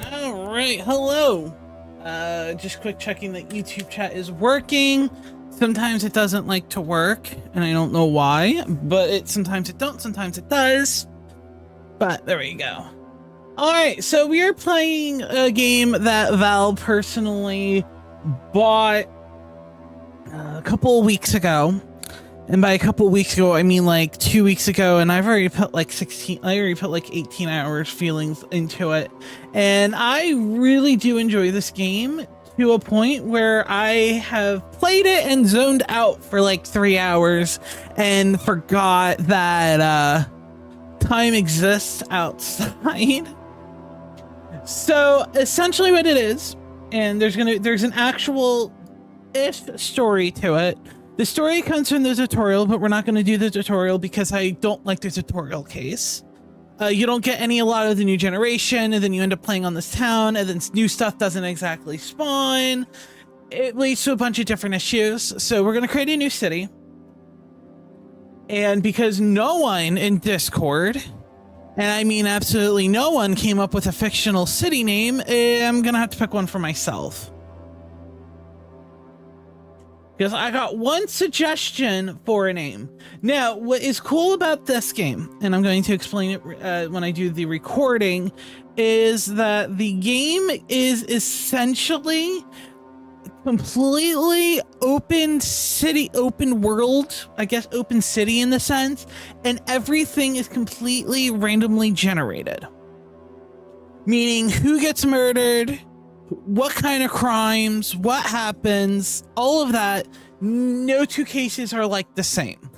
All right, hello. Just quick checking that YouTube chat is working. Sometimes it doesn't like to work, and I don't know why, but sometimes it don't, sometimes it does. But there we go. All right, so we are playing a game that Val personally bought a couple of weeks ago. And by a couple of weeks ago, I mean like 2 weeks ago, and I've already put like 18 hours feelings into it. And I really do enjoy this game to a point where I have played it and zoned out for like 3 hours and forgot that time exists outside. So essentially what it is, and there's an actual ish story to it. The story comes from the tutorial, but we're not going to do the tutorial because I don't like the tutorial case. You don't get a lot of the new generation, and then you end up playing on this town, and then new stuff doesn't exactly spawn. It leads to a bunch of different issues. So we're going to create a new city. And because no one in Discord, and I mean absolutely no one, came up with a fictional city name, I'm going to have to pick one for myself. Because I got one suggestion for a name. Now, what is cool about this game, and I'm going to explain it when I do the recording, is that the game is essentially completely open city, open world, I guess open city in the sense, and everything is completely randomly generated. Meaning who gets murdered, what kind of crimes, what happens, all of that. No two cases are like the same.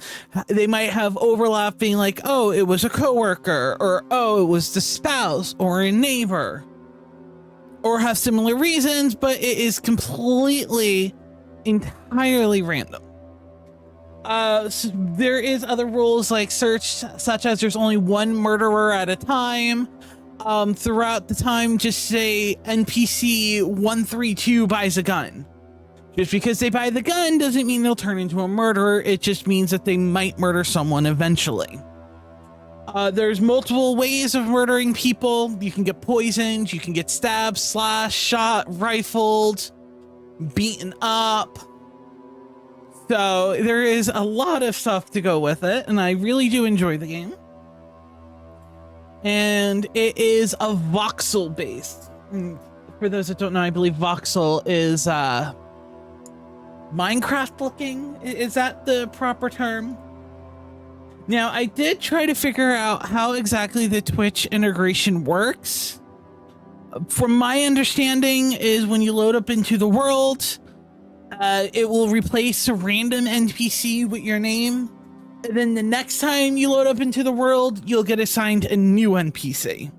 They might have overlap being like, oh, it was a coworker, or oh, it was the spouse or a neighbor, or have similar reasons, but it is completely, entirely random. So there is other rules like search, such as there's only one murderer at a time. Throughout the time, just say NPC 132 buys a gun. Just because they buy the gun doesn't mean they'll turn into a murderer. It just means that they might murder someone eventually. There's multiple ways of murdering people. You can get poisoned, you can get stabbed, slashed, shot, rifled, beaten up. So there is a lot of stuff to go with it, and I really do enjoy the game. And it is a voxel based. For those that don't know, I believe voxel is Minecraft looking. Is that the proper term? Now, I did try to figure out how exactly the Twitch integration works. From my understanding is when you load up into the world, it will replace a random NPC with your name. And then the next time you load up into the world, you'll get assigned a new NPC.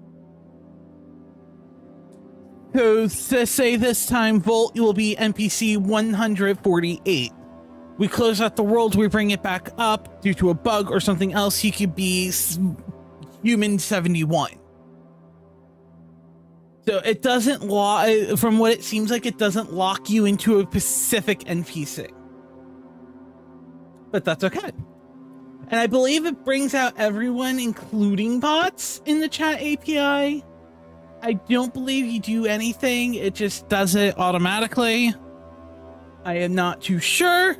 So to say this time, Volt will be NPC 148. We close out the world, we bring it back up due to a bug or something else. He could be human 71. So it doesn't lock, from what it seems like, it doesn't lock you into a specific NPC. But that's okay. And I believe it brings out everyone, including bots, in the chat API. I don't believe you do anything. It just does it automatically. I am not too sure.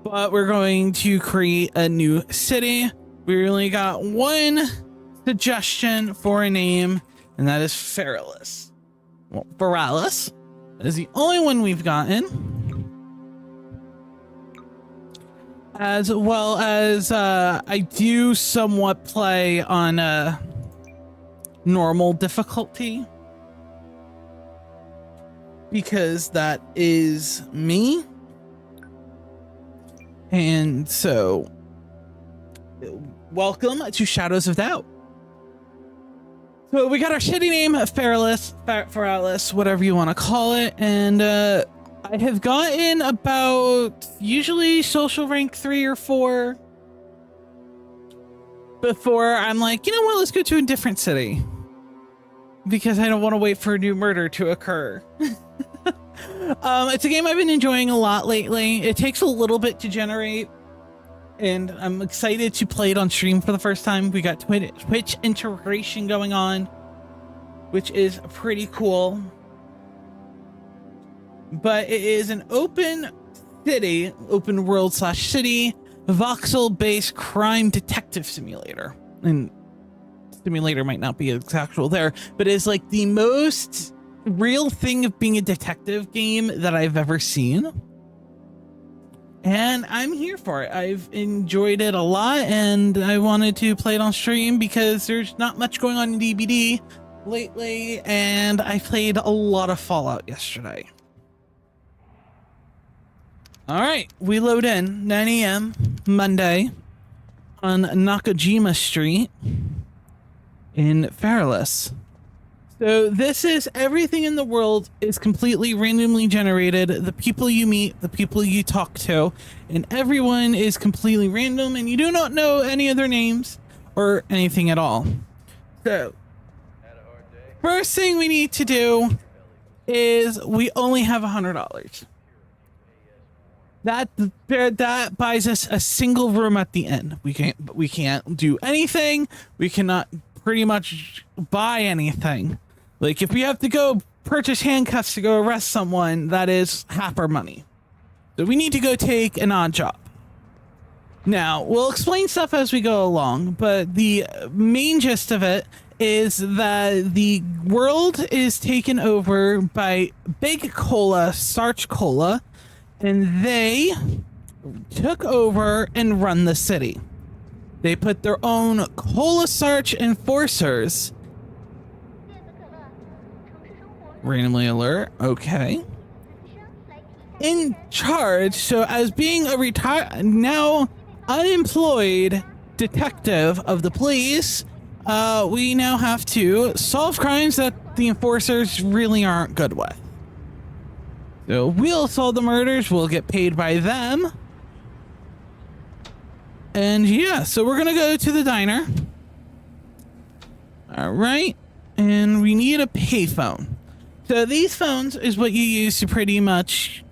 But we're going to create a new city. We only got one suggestion for a name, and that is Feralis. Well, Feralis is the only one we've gotten. As well as I do somewhat play on normal difficulty, because that is me. And so welcome to Shadows of Doubt. So we got our shitty name, Feralis, whatever you want to call it, and I have gotten about usually social rank 3 or 4 before I'm like, you know what, let's go to a different city. Because I don't want to wait for a new murder to occur. It's a game I've been enjoying a lot lately. It takes a little bit to generate, and I'm excited to play it on stream for the first time. We got Twitch integration going on. which is pretty cool. But it is an open world / city, voxel-based crime detective simulator. And simulator might not be exactly there, but it's like the most real thing of being a detective game that I've ever seen. And I'm here for it. I've enjoyed it a lot, and I wanted to play it on stream because there's not much going on in DBD lately, and I played a lot of Fallout yesterday. All right, we load in 9 a.m. Monday on Nakajima Street in Fairless. So this is everything in the world is completely randomly generated. The people you meet, the people you talk to, and everyone is completely random, and you do not know any of their names or anything at all. So first thing we need to do is we only have $100. That buys us a single room at the inn. We can't do anything. We cannot pretty much buy anything. Like if we have to go purchase handcuffs to go arrest someone, that is half our money. So we need to go take an odd job. Now, we'll explain stuff as we go along, but the main gist of it is that the world is taken over by Big Cola, Starch Cola, and they took over and run the city. They put their own cola starch enforcers. Randomly alert. Okay. In charge. So as being a now unemployed detective of the police, we now have to solve crimes that the enforcers really aren't good with. So we'll solve the murders. We'll get paid by them. And yeah, so we're gonna go to the diner. All right, and we need a payphone. So these phones is what you use to pretty much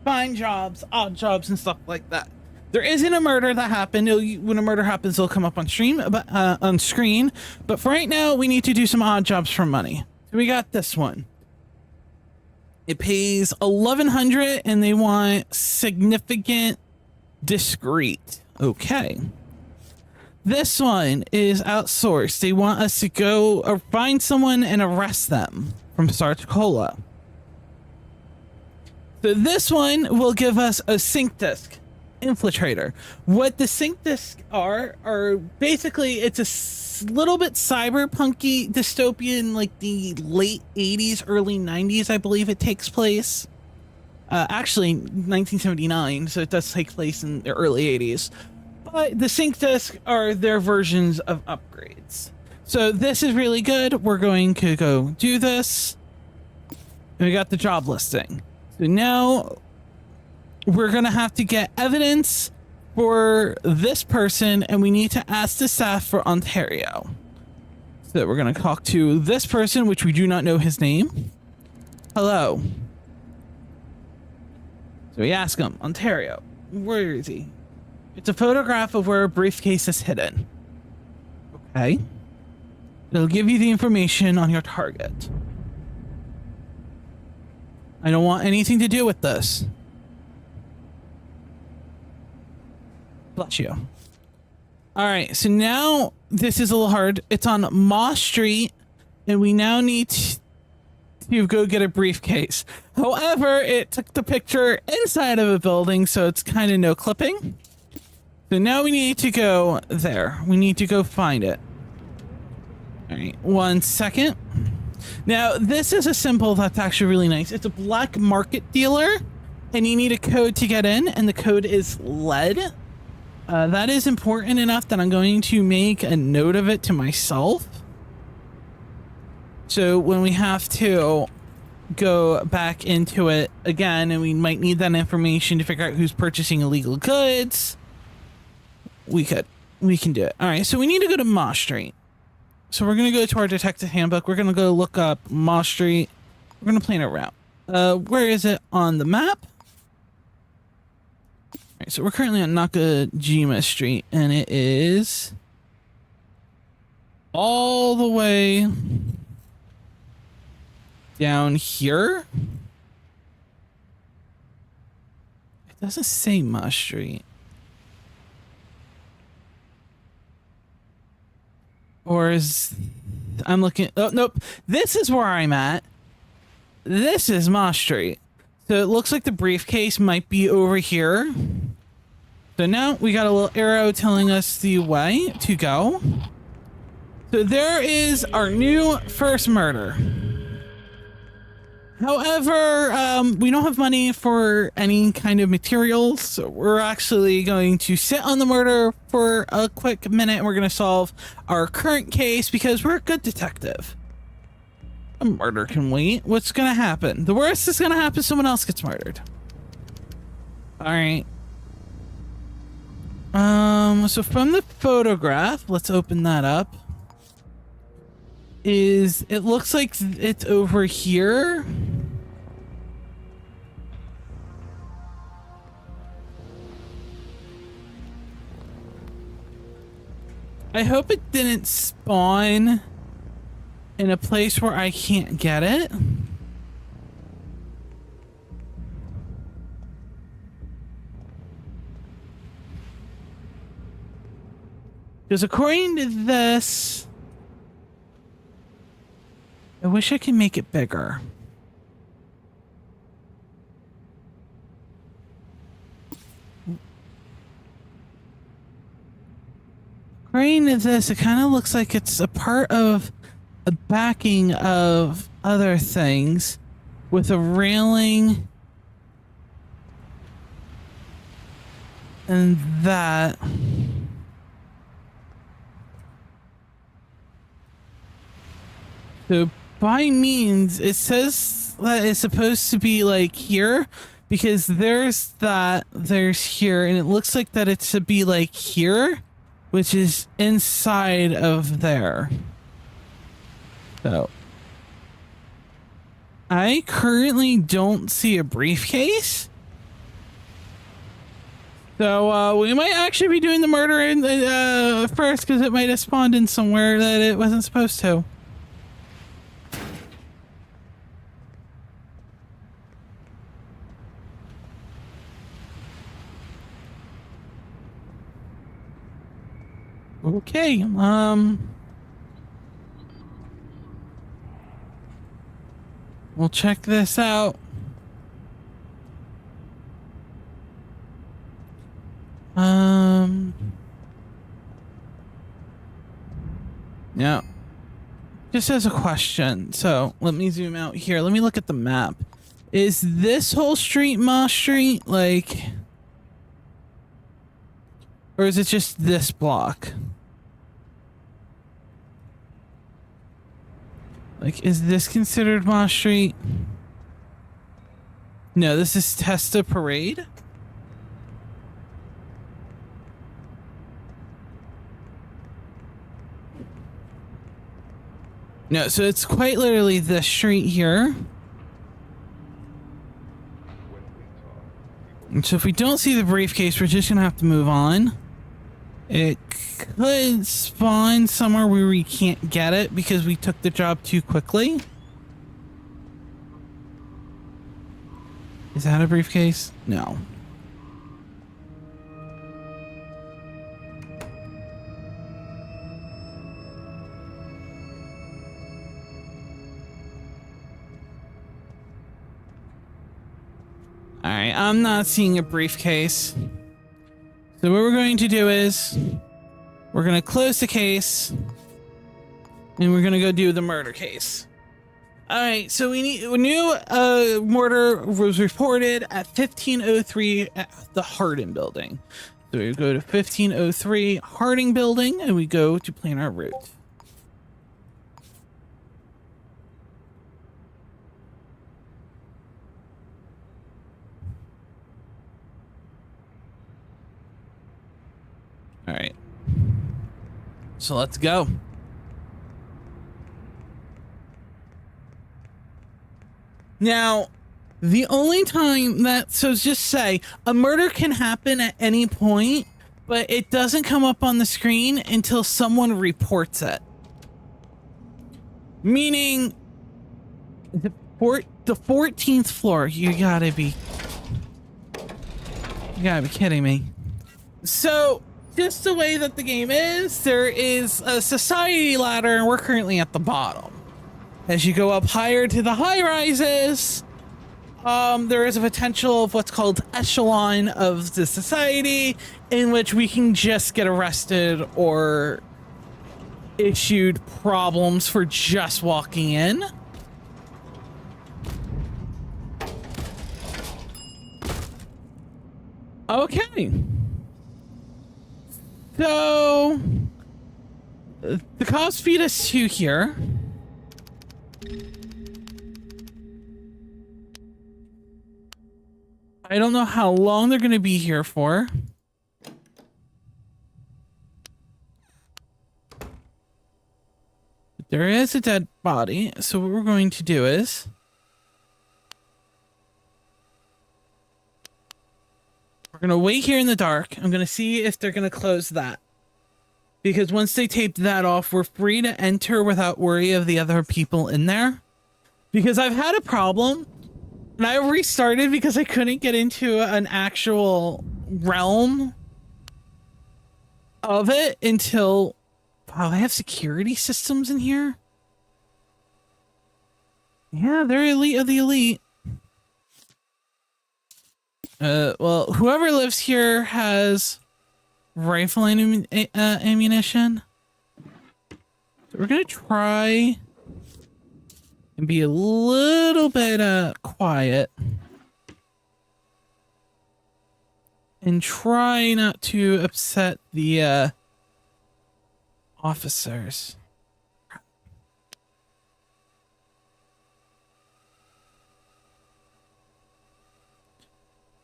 find jobs, odd jobs, and stuff like that. There isn't a murder that happened. When a murder happens, it'll come up on stream, on screen. But for right now, we need to do some odd jobs for money. So we got this one. It pays $1,100, and they want significant, discreet. Okay. This one is outsourced. They want us to go or find someone and arrest them from Starch Cola. So this one will give us a sync disk infiltrator. What the sync disks are basically, it's a little bit cyberpunky dystopian, like the late 80s, early 90s, I believe it takes place. Actually 1979, so it does take place in the early 80s. But the sync disks are their versions of upgrades. So this is really good. We're going to go do this. And we got the job listing. So now we're going to have to get evidence for this person, and we need to ask the staff for Ontario. So we're going to talk to this person, which we do not know his name. Hello. So we ask him, Ontario, where is he? It's a photograph of where a briefcase is hidden. Okay. It'll give you the information on your target. I don't want anything to do with this. Bless you. All right, so now this is a little hard. It's on Moss Street, and we now need to go get a briefcase. However, it took the picture inside of a building, so it's kind of no clipping. So now we need to go there. We need to go find it. All right, 1 second. Now, this is a symbol that's actually really nice. It's a black market dealer, and you need a code to get in, and the code is lead. That is important enough that I'm going to make a note of it to myself. So when we have to go back into it again, and we might need that information to figure out who's purchasing illegal goods, we can do it. All right, so we need to go to Moss Street. So we're going to go to our detective handbook. We're going to go look up Moss Street. We're going to plan a route. Where is it on the map? All right, so we're currently on Nakajima Street, and it is all the way down here. It doesn't say Moss Street. Or is... I'm looking... Oh, nope. This is where I'm at. This is Moss Street. So it looks like the briefcase might be over here. So now we got a little arrow telling us the way to go. So there is our new first murder. However, we don't have money for any kind of materials, so we're actually going to sit on the murder for a quick minute, and we're going to solve our current case because we're a good detective. A murder can wait. What's going to happen? The worst is going to happen, someone else gets murdered. All right. So from the photograph, let's open that up. It looks like it's over here. I hope it didn't spawn in a place where I can't get it. Because according to this, I wish I could make it bigger. According to this, it kind of looks like it's a part of a backing of other things with a railing and that. So by means, it says that it's supposed to be like here because there's that, there's here, and it looks like that it should be like here, which is inside of there. So I currently don't see a briefcase. So we might actually be doing the murder in first because it might have spawned in somewhere that it wasn't supposed to. Okay, we'll check this out. Yeah. Just as a question, so let me zoom out here. Let me look at the map. Is this whole street Moss Street, like... Or is it just this block? Like, is this considered Moss Street? No, this is Testa Parade. No, so it's quite literally this street here. And so if we don't see the briefcase, we're just gonna have to move on. It could spawn somewhere where we can't get it because we took the job too quickly. Is that a briefcase? No. Alright, I'm not seeing a briefcase. So what we're going to do is we're going to close the case and we're going to go do the murder case. All right, so we need a new murder was reported at 1503 at the Harding building. So we go to 1503 Harding building and we go to plan our route. All right, so let's go. Now, the only time that, so just say a murder can happen at any point, but it doesn't come up on the screen until someone reports it. Meaning, The 14th floor. You gotta be kidding me. So, just the way that the game is, there is a society ladder, and we're currently at the bottom. As you go up higher to the high rises, there is a potential of what's called echelon of the society, in which we can just get arrested or issued problems for just walking in. Okay. So the cops feed us to here. I don't know how long they're going to be here for. But there is a dead body, so what we're going to do is we're going to wait here in the dark. I'm going to see if they're going to close that. Because once they tape that off, we're free to enter without worry of the other people in there. Because I've had a problem, and I restarted because I couldn't get into an actual realm of it until... Wow, they have security systems in here? Yeah, they're elite of the elite. Well, whoever lives here has rifle ammunition. So we're gonna try and be a little bit quiet and try not to upset the officers.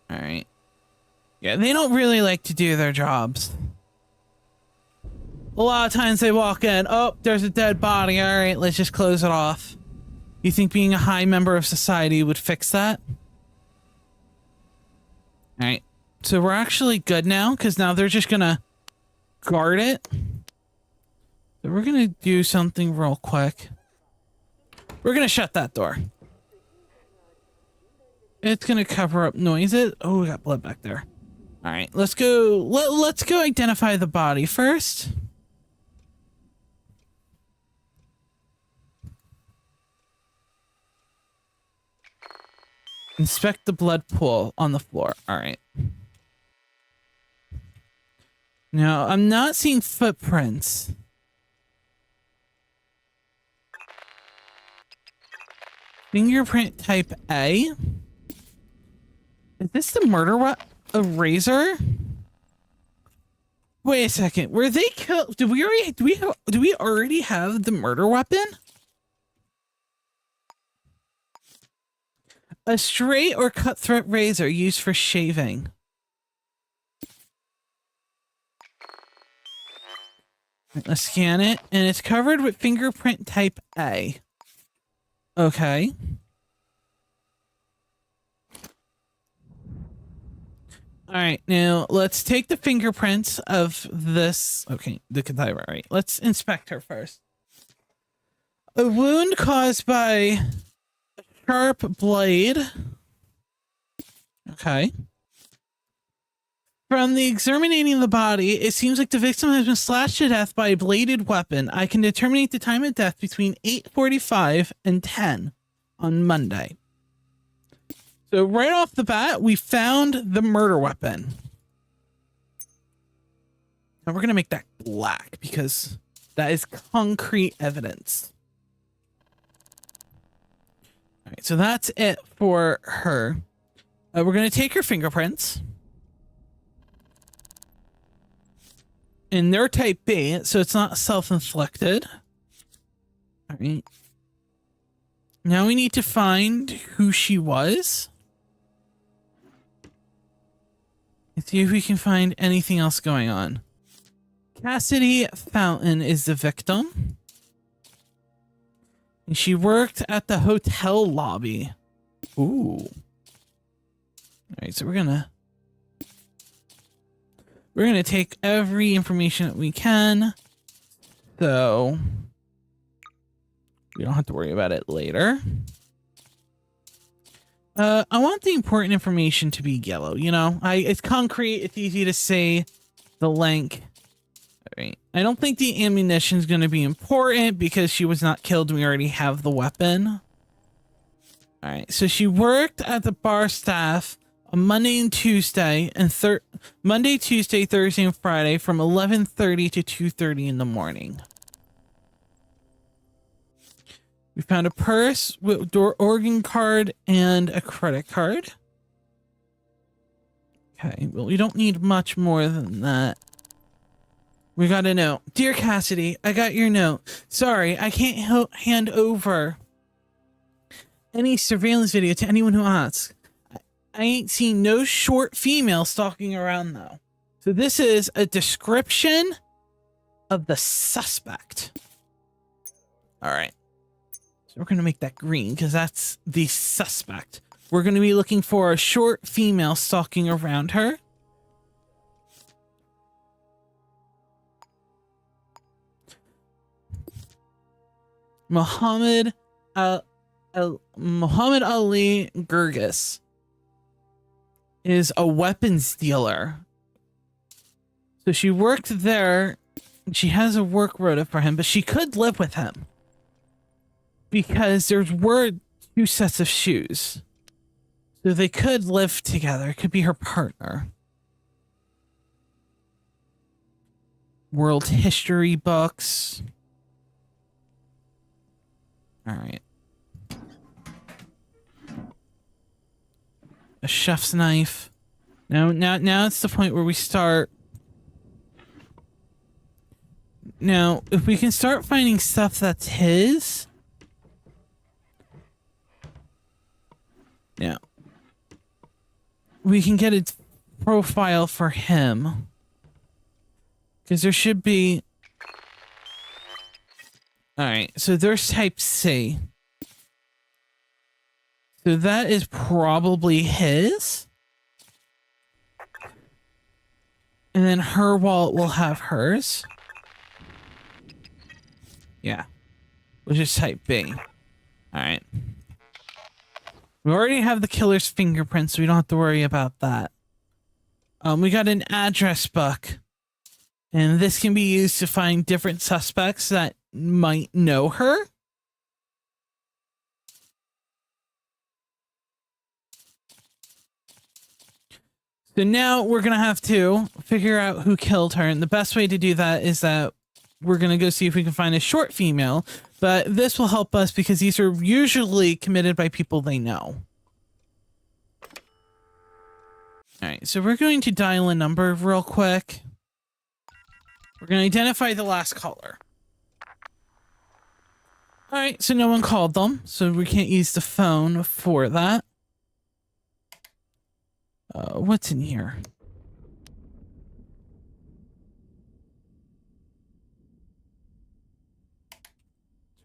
All right. Yeah, they don't really like to do their jobs. A lot of times they walk in, oh, there's a dead body. All right, let's just close it off. You think being a high member of society would fix that? All right. So we're actually good now because now they're just going to guard it. So we're going to do something real quick. We're going to shut that door. It's going to cover up noises. Oh, we got blood back there. All right, let's go. Let's go identify the body first. Inspect the blood pool on the floor. All right. Now, I'm not seeing footprints. Fingerprint type A. Is this the murder weapon? A razor? Wait a second. Were they killed? Do we already have the murder weapon? A straight or cutthroat razor used for shaving. Let's scan it, and it's covered with fingerprint type A. Okay. All right, now let's take the fingerprints of this. Okay, the cadaver. All right, let's inspect her first. A wound caused by a sharp blade. Okay. From the examining the body, it seems like the victim has been slashed to death by a bladed weapon. I can determine the time of death between 8:45 and 10 on Monday. So right off the bat, we found the murder weapon. Now we're going to make that black because that is concrete evidence. All right, so that's it for her. We're going to take her fingerprints. And they're type B, so it's not self-inflicted. All right. Now we need to find who she was. Let's see if we can find anything else going on. Cassidy Fountain is the victim. And she worked at the hotel lobby. Ooh. All right, so we're gonna take every information that we can. So we don't have to worry about it later. I want the important information to be yellow, you know? It's concrete, it's easy to see the link. Alright. I don't think the ammunition is going to be important because she was not killed and we already have the weapon. Alright, so she worked at the bar staff on Monday and Tuesday, and Monday, Tuesday, Thursday, and Friday from 11:30 to 2:30 in the morning. We found a purse with organ card and a credit card. Okay, well, we don't need much more than that. We got a note. Dear Cassidy, I got your note. Sorry, I can't hand over any surveillance video to anyone who asks. I ain't seen no short female stalking around, though. So this is a description of the suspect. All right. So we're going to make that green because that's the suspect. We're going to be looking for a short female stalking around her. Muhammad Ali Gurgis is a weapons dealer. So she worked there. She has a work rota for him, but she could live with him because were two sets of shoes. So they could live together. It could be her partner. World history books. All right. A chef's knife. Now it's the point where we start. Now, if we can start finding stuff that's his. Now, we can get a profile for him. Because there should be. Alright, so there's type C. So that is probably his. And then her wallet will have hers. Yeah. Which is type B. Alright. We already have the killer's fingerprints, so we don't have to worry about that. We got an address book. And this can be used to find different suspects that might know her. So now we're going to have to figure out who killed her. And the best way to do that is that we're going to go see if we can find a short female. But this will help us because these are usually committed by people they know. All right, so we're going to dial a number real quick. We're going to identify the last caller. All right, so no one called them, so we can't use the phone for that. What's in here?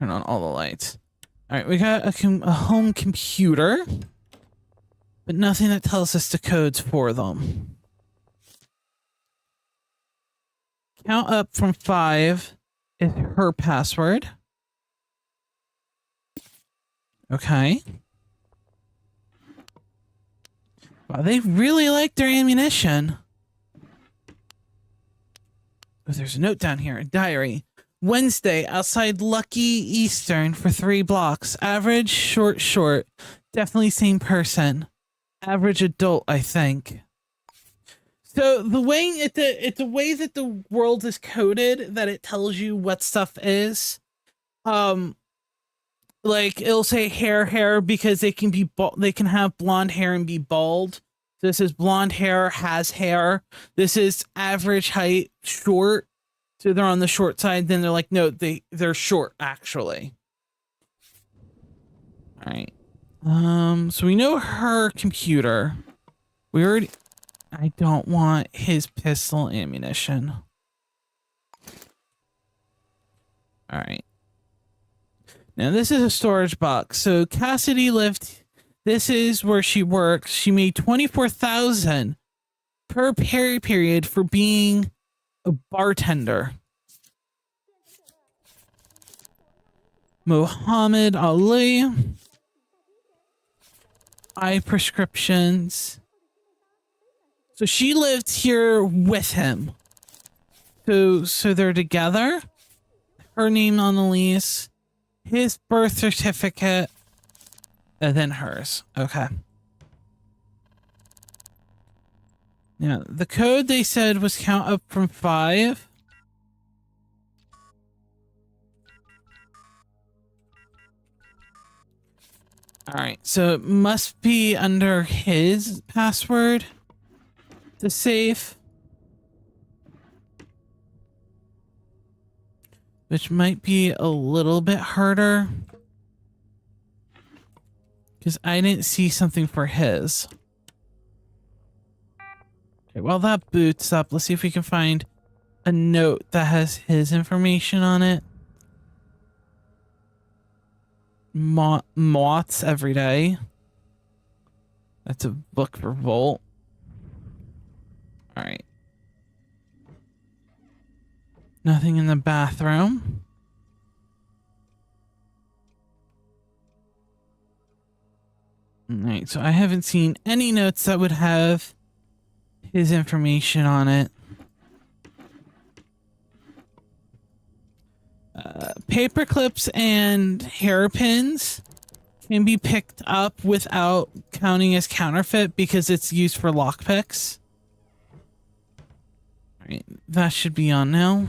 Turn on all the lights. All right, we got a home computer, but nothing that tells us the codes for them. Count up from 5 is her password. Okay. Wow, they really like their ammunition. Oh, there's a note down here. A diary. Wednesday, outside Lucky Eastern for 3 blocks. Average, short. Definitely same person. Average adult, I think. So the way it's a way that the world is coded that it tells you what stuff is. Like it'll say hair because they can be they can have blonde hair and be bald. This is blonde hair, has hair. This is average height, short. So they're on the short side. Then they're like, no, they're short actually. All right. So we know her computer. I don't want his pistol ammunition. All right. Now this is a storage box. So Cassidy lived. This is where she works. She made $24,000 per pay period for being a bartender. Muhammad Ali. eye prescriptions. So she lived here with him. So they're together. Her name on the lease, his birth certificate, and then hers. Okay. Now, the code they said was count up from 5. All right, so it must be under his password. The safe, which might be a little bit harder because I didn't see something for his. Okay, while that boots up, let's see if we can find a note that has his information on it. Moths every day. That's a book for Volt. All right. Nothing in the bathroom. All right, so I haven't seen any notes that would have his information on it. Paper clips and hairpins can be picked up without counting as counterfeit because it's used for lockpicks. All right, that should be on now. All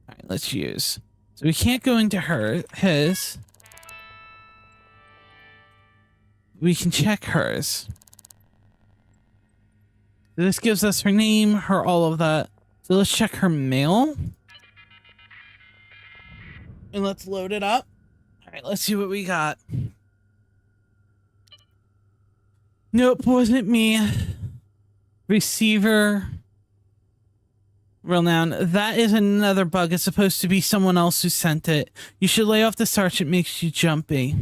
right, let's use. So we can't go into his. We can check hers. This gives us her name, her all of that. So let's check her mail. And let's load it up. All right, let's see what we got. Nope, wasn't me. Receiver. Real noun. That is another bug. It's supposed to be someone else who sent it. You should lay off the starch. It makes you jumpy.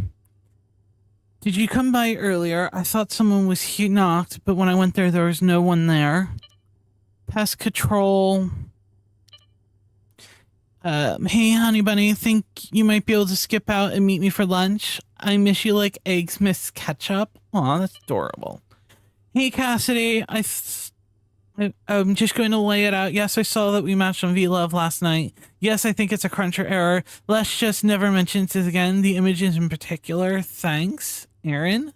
Did you come by earlier? I thought someone was here knocked, but when I went there was no one there. Pest control. Hey, honey bunny, think you might be able to skip out and meet me for lunch? I miss you like eggs miss ketchup. Aw, that's adorable. Hey, Cassidy, I'm just going to lay it out. Yes, I saw that we matched on V-Love last night. Yes, I think it's a cruncher error. Let's just never mention this again. The images in particular. Thanks, Aaron.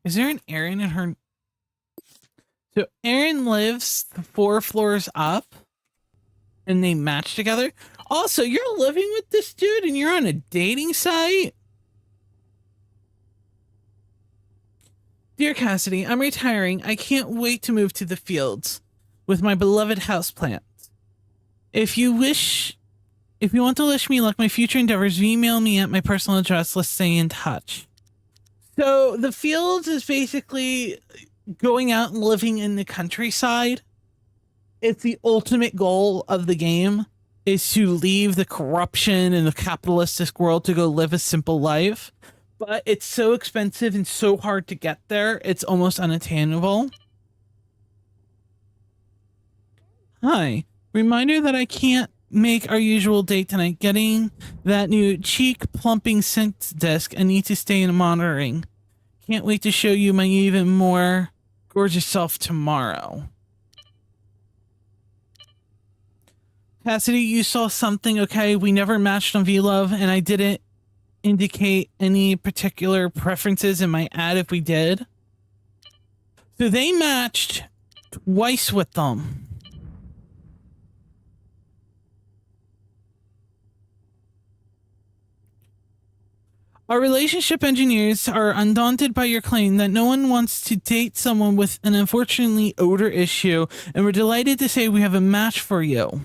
Is there an Aaron in her? So Aaron lives 4 floors up and they match together. Also, you're living with this dude and you're on a dating site? Dear Cassidy, I'm retiring. I can't wait to move to the fields with my beloved houseplants. If you want to wish me luck, my future endeavors, email me at my personal address. Let's stay in touch. So the fields is basically going out and living in the countryside. It's the ultimate goal of the game, is to leave the corruption and the capitalistic world to go live a simple life. But it's so expensive and so hard to get there, it's almost unattainable. Hi. Reminder that I can't make our usual date tonight. Getting that new cheek plumping scent disc. I need to stay in monitoring. Can't wait to show you my even more gorgeous self tomorrow. Cassidy, you saw something, okay? We never matched on V-Love, and I didn't indicate any particular preferences in my ad if we did. So they matched twice with them. Our relationship engineers are undaunted by your claim that no one wants to date someone with an unfortunately odor issue, and we're delighted to say we have a match for you.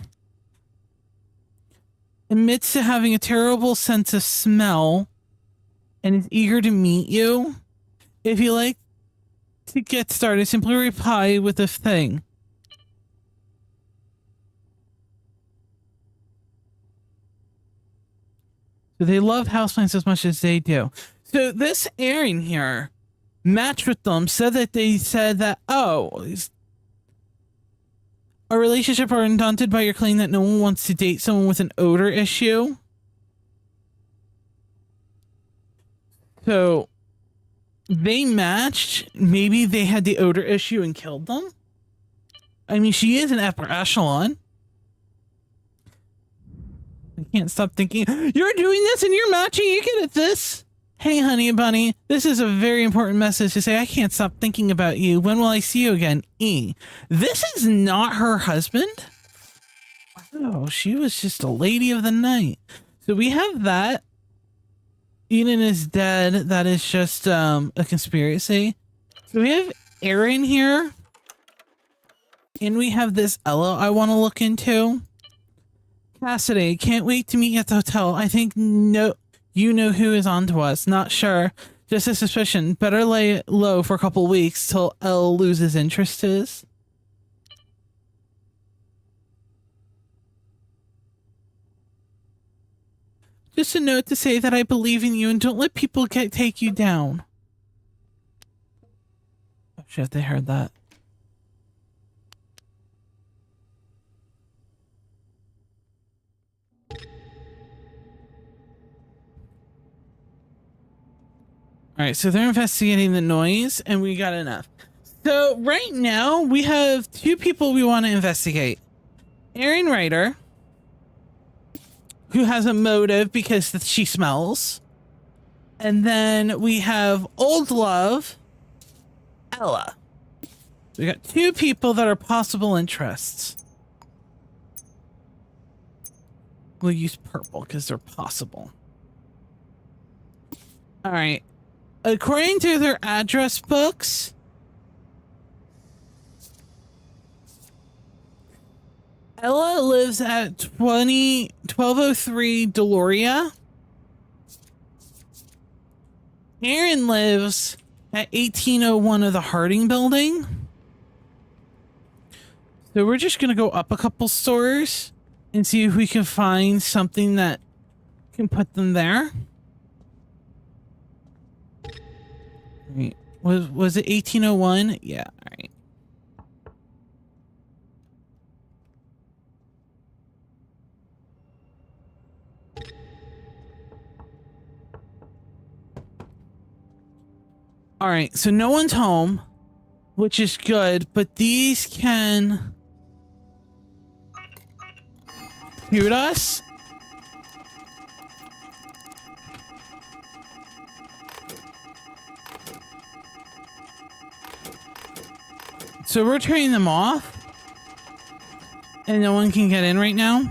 Admits to having a terrible sense of smell and is eager to meet you. If you like to get started, simply reply with a thing. So they love houseplants as much as they do. So this Aaron here matched with them, said that they said that, oh, our relationship are undaunted by your claim that no one wants to date someone with an odor issue. So they matched. Maybe they had the odor issue and killed them. I mean, she is an upper echelon. I can't stop thinking, you're doing this and you're matching, you get at this. Hey, honey bunny, this is a very important message to say. I can't stop thinking about you. When will I see you again? E. This is not her husband? Wow, she was just a lady of the night. So we have that. Eden is dead. That is just a conspiracy. So we have Aaron here. And we have this Ella I want to look into. Cassidy, can't wait to meet you at the hotel. I think you know who is on to us. Not sure. Just a suspicion. Better lay low for a couple weeks till Elle loses interest is. Just a note to say that I believe in you and don't let people take you down. Oh shit, they heard that. Alright, so they're investigating the noise, and we got enough. So, right now, we have two people we want to investigate. Erin Ryder, who has a motive because she smells. And then we have Old Love, Ella. We got two people that are possible interests. We'll use purple because they're possible. Alright. According to their address books, Ella lives at 1203 Deloria. Aaron lives at 1801 of the Harding building. So we're just going to go up a couple stores and see if we can find something that can put them there. Right. Was it 1801? Yeah, all right. All right, so no one's home, which is good, but these can shoot us. So we're turning them off, and no one can get in right now.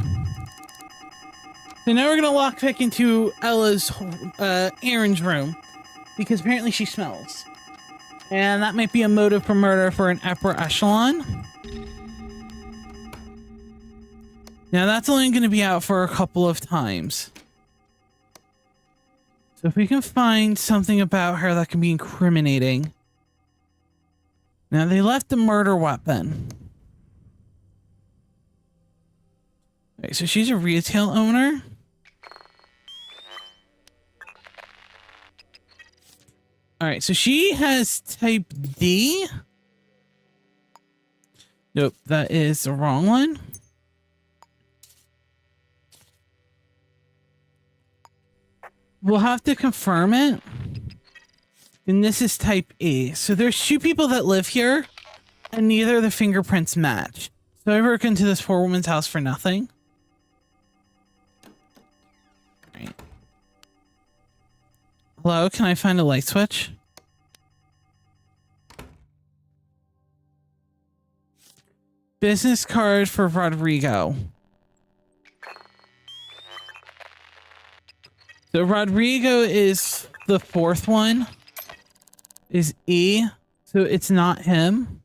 So now we're gonna lockpick into Ella's, Aaron's room, because apparently she smells, and that might be a motive for murder for an upper echelon. Now that's only gonna be out for a couple of times. So if we can find something about her that can be incriminating. Now, they left the murder weapon. Okay, so she's a retail owner. Alright, so she has type D. Nope, that is the wrong one. We'll have to confirm it. And this is type E. So there's two people that live here, and neither of the fingerprints match. So I broke into this poor woman's house for nothing. Right. Hello, can I find a light switch? Business card for Rodrigo. So Rodrigo is the fourth one. Is E, so it's not him.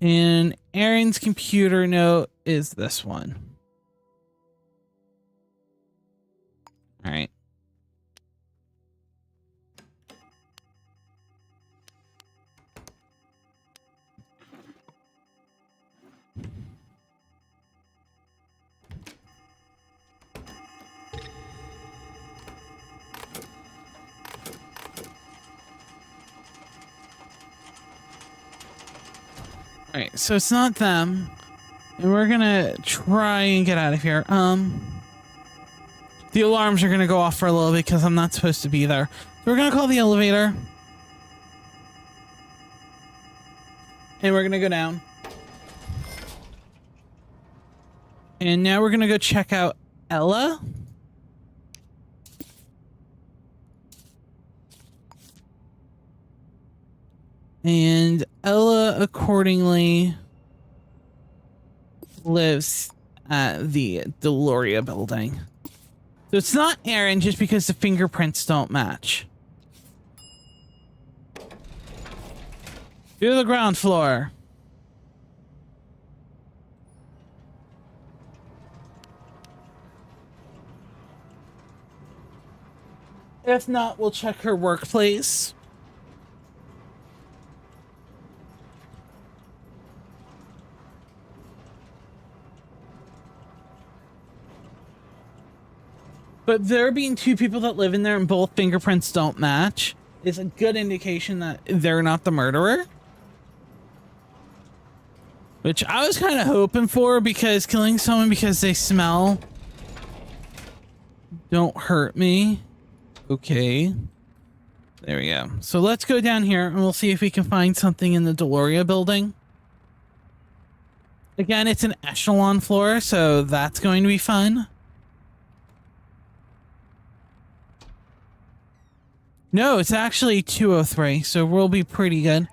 And Aaron's computer note is this one. All right. Alright, so it's not them. And we're gonna try and get out of here. The alarms are gonna go off for a little bit because I'm not supposed to be there. So we're gonna call the elevator. And we're gonna go down. And now we're gonna go check out Ella. And Ella accordingly lives at the Deloria building. So it's not Aaron just because the fingerprints don't match. To the ground floor. If not, we'll check her workplace. But there being two people that live in there and both fingerprints don't match is a good indication that they're not the murderer. Which I was kind of hoping for, because killing someone because they smell don't hurt me. Okay. There we go. So let's go down here and we'll see if we can find something in the Deloria building. Again, it's an echelon floor, so that's going to be fun. No, it's actually 203, so we'll be pretty good.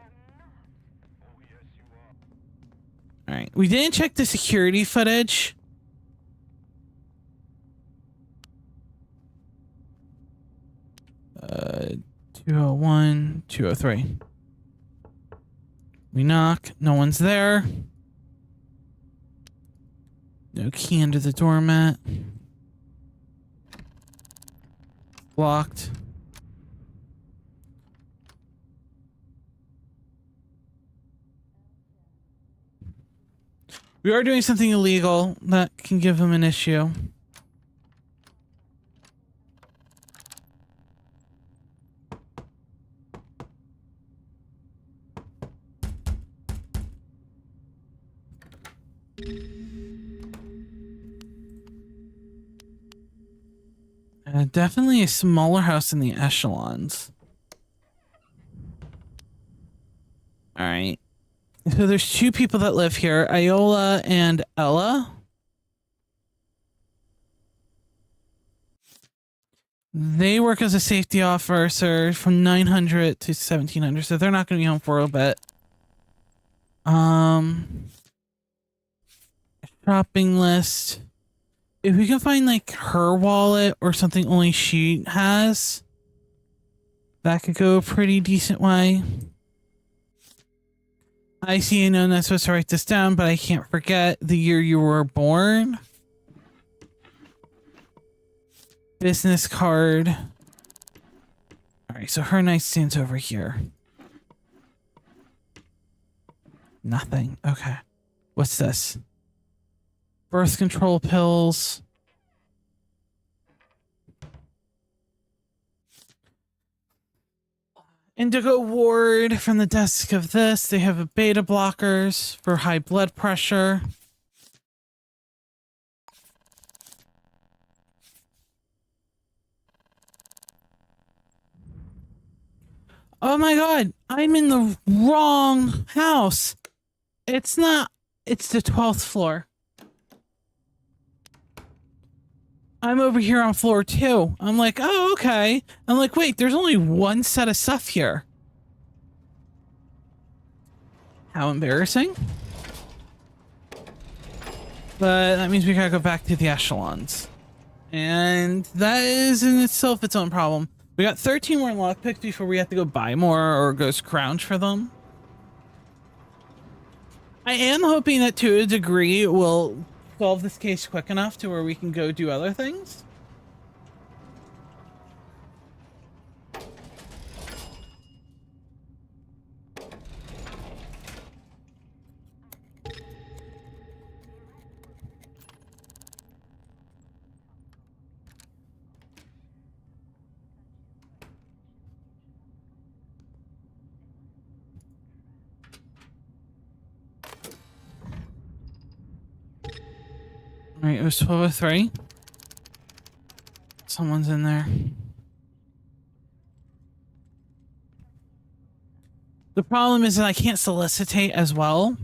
Alright, we didn't check the security footage. Uh, 201, 203. We knock, no one's there. No key under the doormat. Locked. We are doing something illegal that can give them an issue. Definitely a smaller house in the echelons. All right. So there's two people that live here, Iola and Ella. They work as a safety officer from 900 to 1700, so they're not going to be home for a bit. Shopping list. If we can find like her wallet or something only she has, that could go a pretty decent way. I see, I know I'm not supposed to write this down, but I can't forget the year you were born. Business card. Alright, so her nightstand's over here. Nothing. Okay. What's this? Birth control pills. Indigo ward from the desk of this. They have a beta blockers for high blood pressure. Oh my god, I'm in the wrong house. It's not, it's the 12th floor. I'm over here on floor 2. I'm like, oh, okay. I'm like, wait, there's only one set of stuff here. How embarrassing. But that means we gotta go back to the echelons. And that is in itself its own problem. We got 13 more lockpicks before we have to go buy more or go scrounge for them. I am hoping that to a degree we'll solve this case quick enough to where we can go do other things. Alright, it was 12:03. Someone's in there. The problem is that I can't solicitate as well.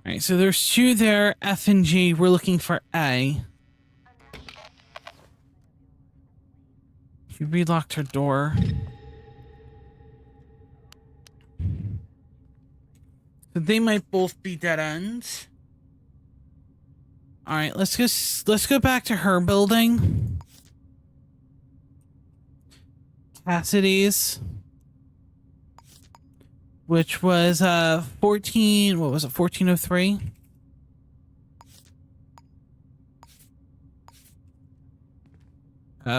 Alright, so there's 2 there, F and G. We're looking for A. She relocked her door. So they might both be dead ends. Alright, let's go back to her building. Cassidy's. Which was 14, what was it, 1403?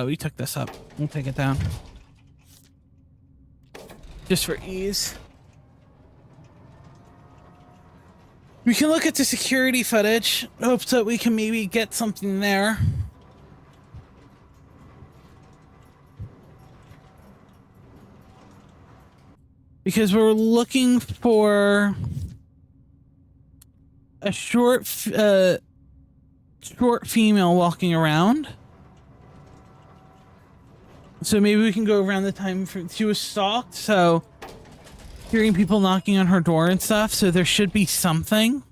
We took this up. We'll take it down. Just for ease. We can look at the security footage. Hope that we can maybe get something there. Because we're looking for a short female walking around. So maybe we can go around the time she was stalked, so hearing people knocking on her door and stuff, so there should be something.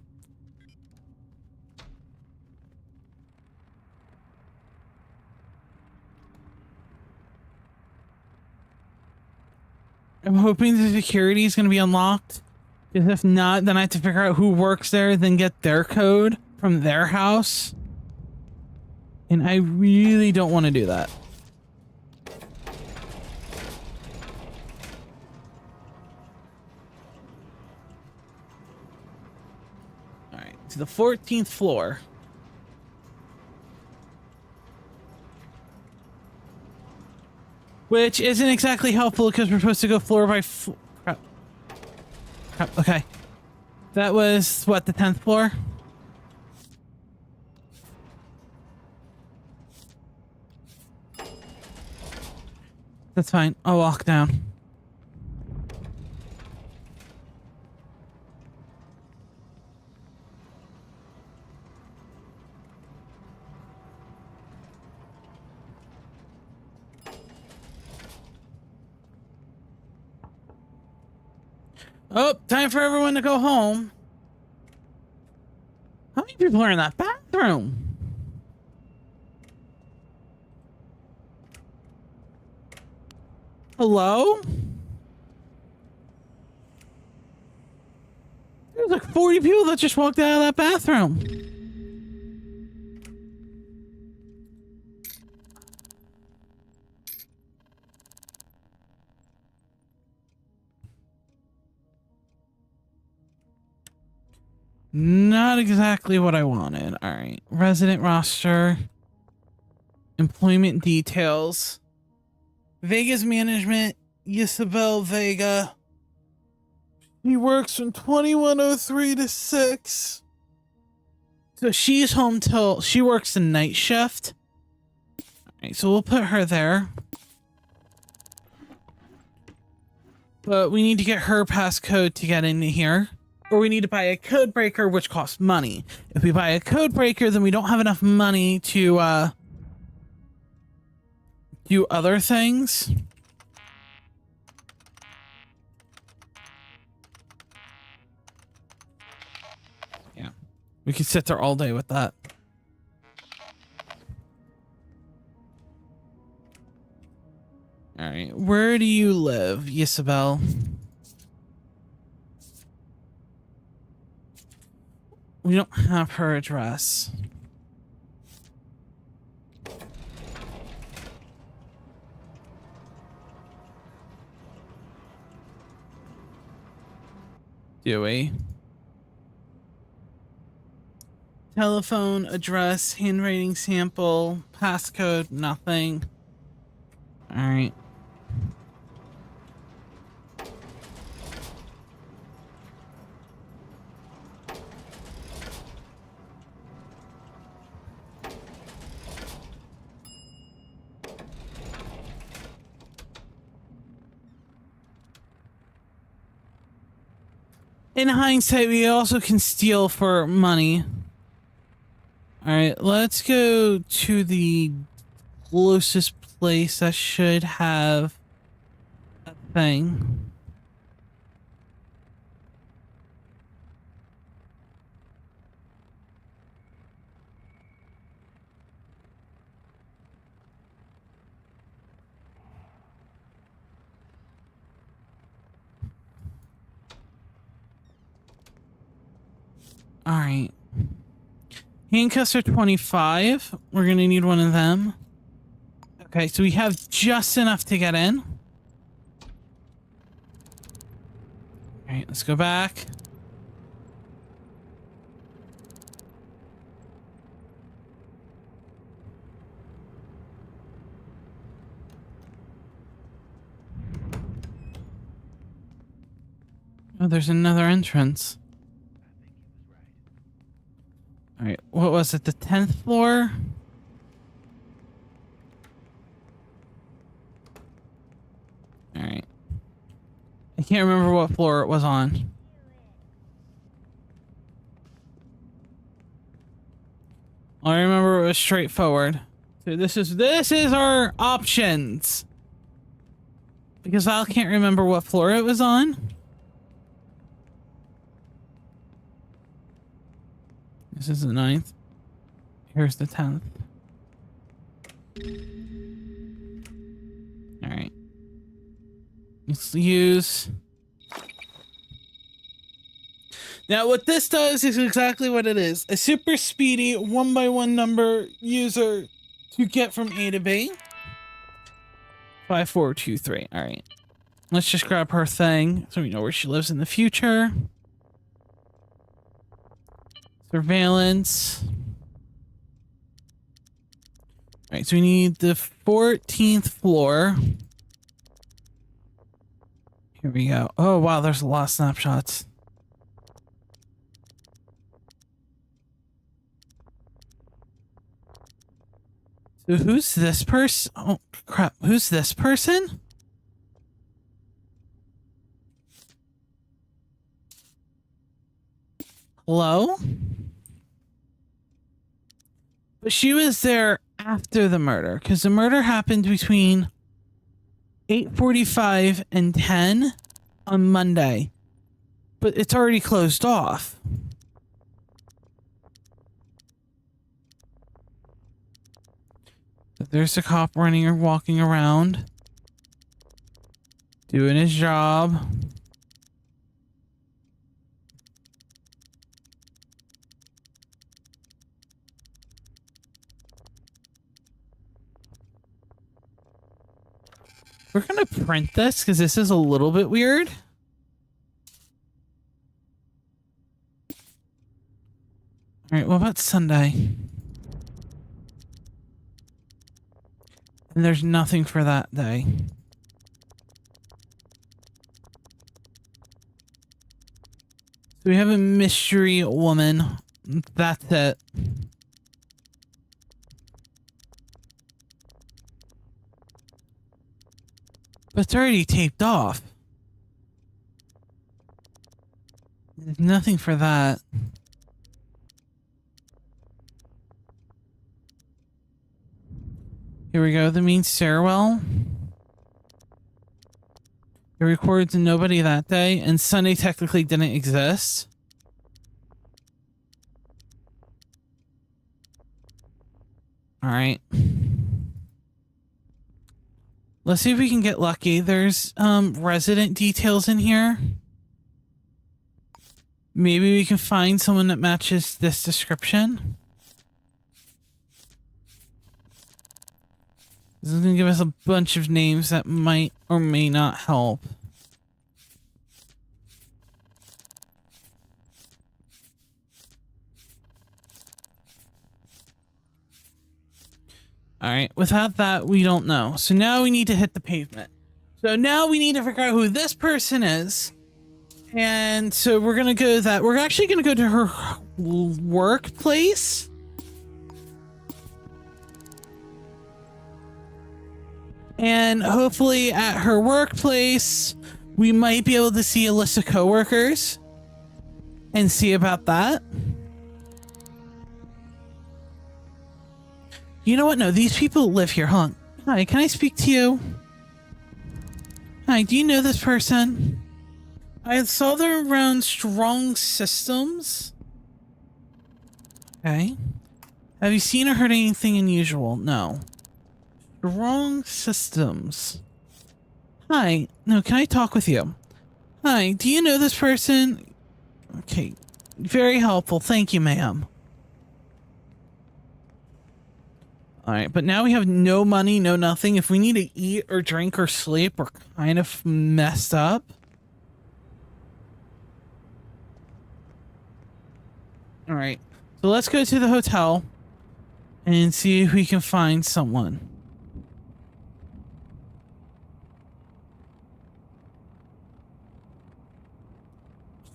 I'm hoping the security is going to be unlocked. Because if not, then I have to figure out who works there, then get their code from their house. And I really don't want to do that. Alright, to the 14th floor. Which isn't exactly helpful because we're supposed to go floor by floor. Crap. Crap. Okay. That was, what, the 10th floor? That's fine. I'll walk down. Oh, time for everyone to go home. How many people are in that bathroom? Hello? There's like 40 people that just walked out of that bathroom. Not exactly what I wanted. All right. Resident roster. Employment details. Vega's management. Isabel Vega. He works from 2103 to 6. So she's home till... She works the night shift. All right. So we'll put her there. But we need to get her passcode to get into here. Or we need to buy a code breaker, which costs money. If we buy a code breaker, then we don't have enough money to do other things. Yeah. We could sit there all day with that. All right. Where do you live, Isabel? We don't have her address. Do we? Telephone, address, handwriting sample, passcode, nothing. All right. in hindsight, we also can steal for money. All right, let's go to the closest place that should have a thing. All right. Handcuffs are 25. We're going to need one of them. Okay, so we have just enough to get in. All right, let's go back. Oh, there's another entrance. All right, what was it? The 10th floor? All right. I can't remember what floor it was on. I remember it was straightforward. So this is our options. Because Val can't remember what floor it was on. This is the 9th. Here's the 10th. All right. Let's use... Now what this does is exactly what it is. A super speedy 1x1 number user to get from A to B. 5423. All right. Let's just grab her thing so we know where she lives in the future. Surveillance. All right, so we need the 14th floor. Here we go. Oh, wow, there's a lot of snapshots. So who's this person? Oh, crap. Who's this person? Hello? But she was there after the murder, because the murder happened between 8:45 and 10 on Monday. But it's already closed off. There's a cop running or walking around, doing his job. We're gonna print this because this is a little bit weird. All right, what about Sunday? And there's nothing for that day. So we have a mystery woman. That's it. But it's already taped off. There's nothing for that. Here we go, the main stairwell. It records nobody that day, and Sunday technically didn't exist. Alright. Let's see if we can get lucky. There's resident details in here. Maybe we can find someone that matches this description. This is going to give us a bunch of names that might or may not help. Alright, without that, we don't know. So now we need to hit the pavement. So now we need to figure out who this person is. And so we're going to go that. We're actually going to go to her workplace. And hopefully at her workplace, we might be able to see a list of coworkers. and see about that. You know what? No, these people live here. Hold on. Hi, can I speak to you? Hi, do you know this person? I saw them around Strong Systems. Okay. Have you seen or heard anything unusual? No. Strong Systems. Hi. No, can I talk with you? Hi, do you know this person? Okay. Very helpful. Thank you, ma'am. Alright, but now we have no money, no nothing. If we need to eat or drink or sleep, we're kind of messed up. Alright, so let's go to the hotel and see if we can find someone.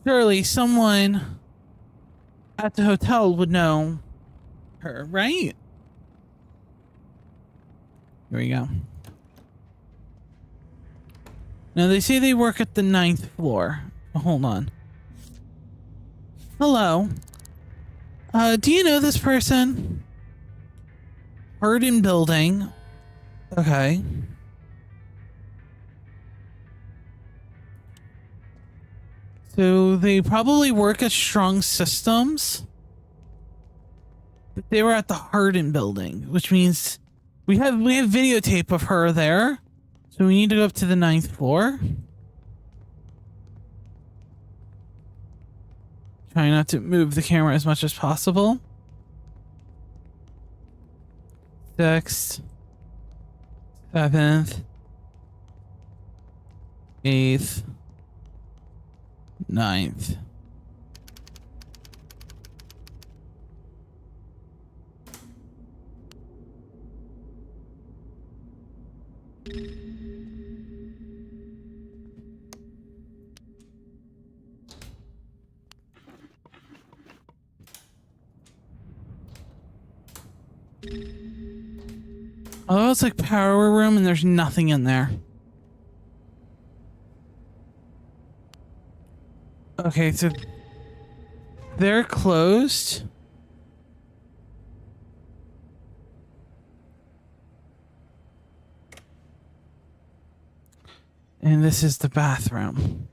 Surely someone at the hotel would know her, right? Here we go. Now they say they work at the 9th floor. Hold on. Hello. Do you know this person? Hardin Building. Okay. So they probably work at Strong Systems. But they were at the Hardin Building, which means we have videotape of her there. So we need to go up to the 9th floor. Try not to move the camera as much as possible. 6th, 7th, 8th, 9th. Oh, it's like power room and there's nothing in there. Okay, so they're closed. And this is the bathroom.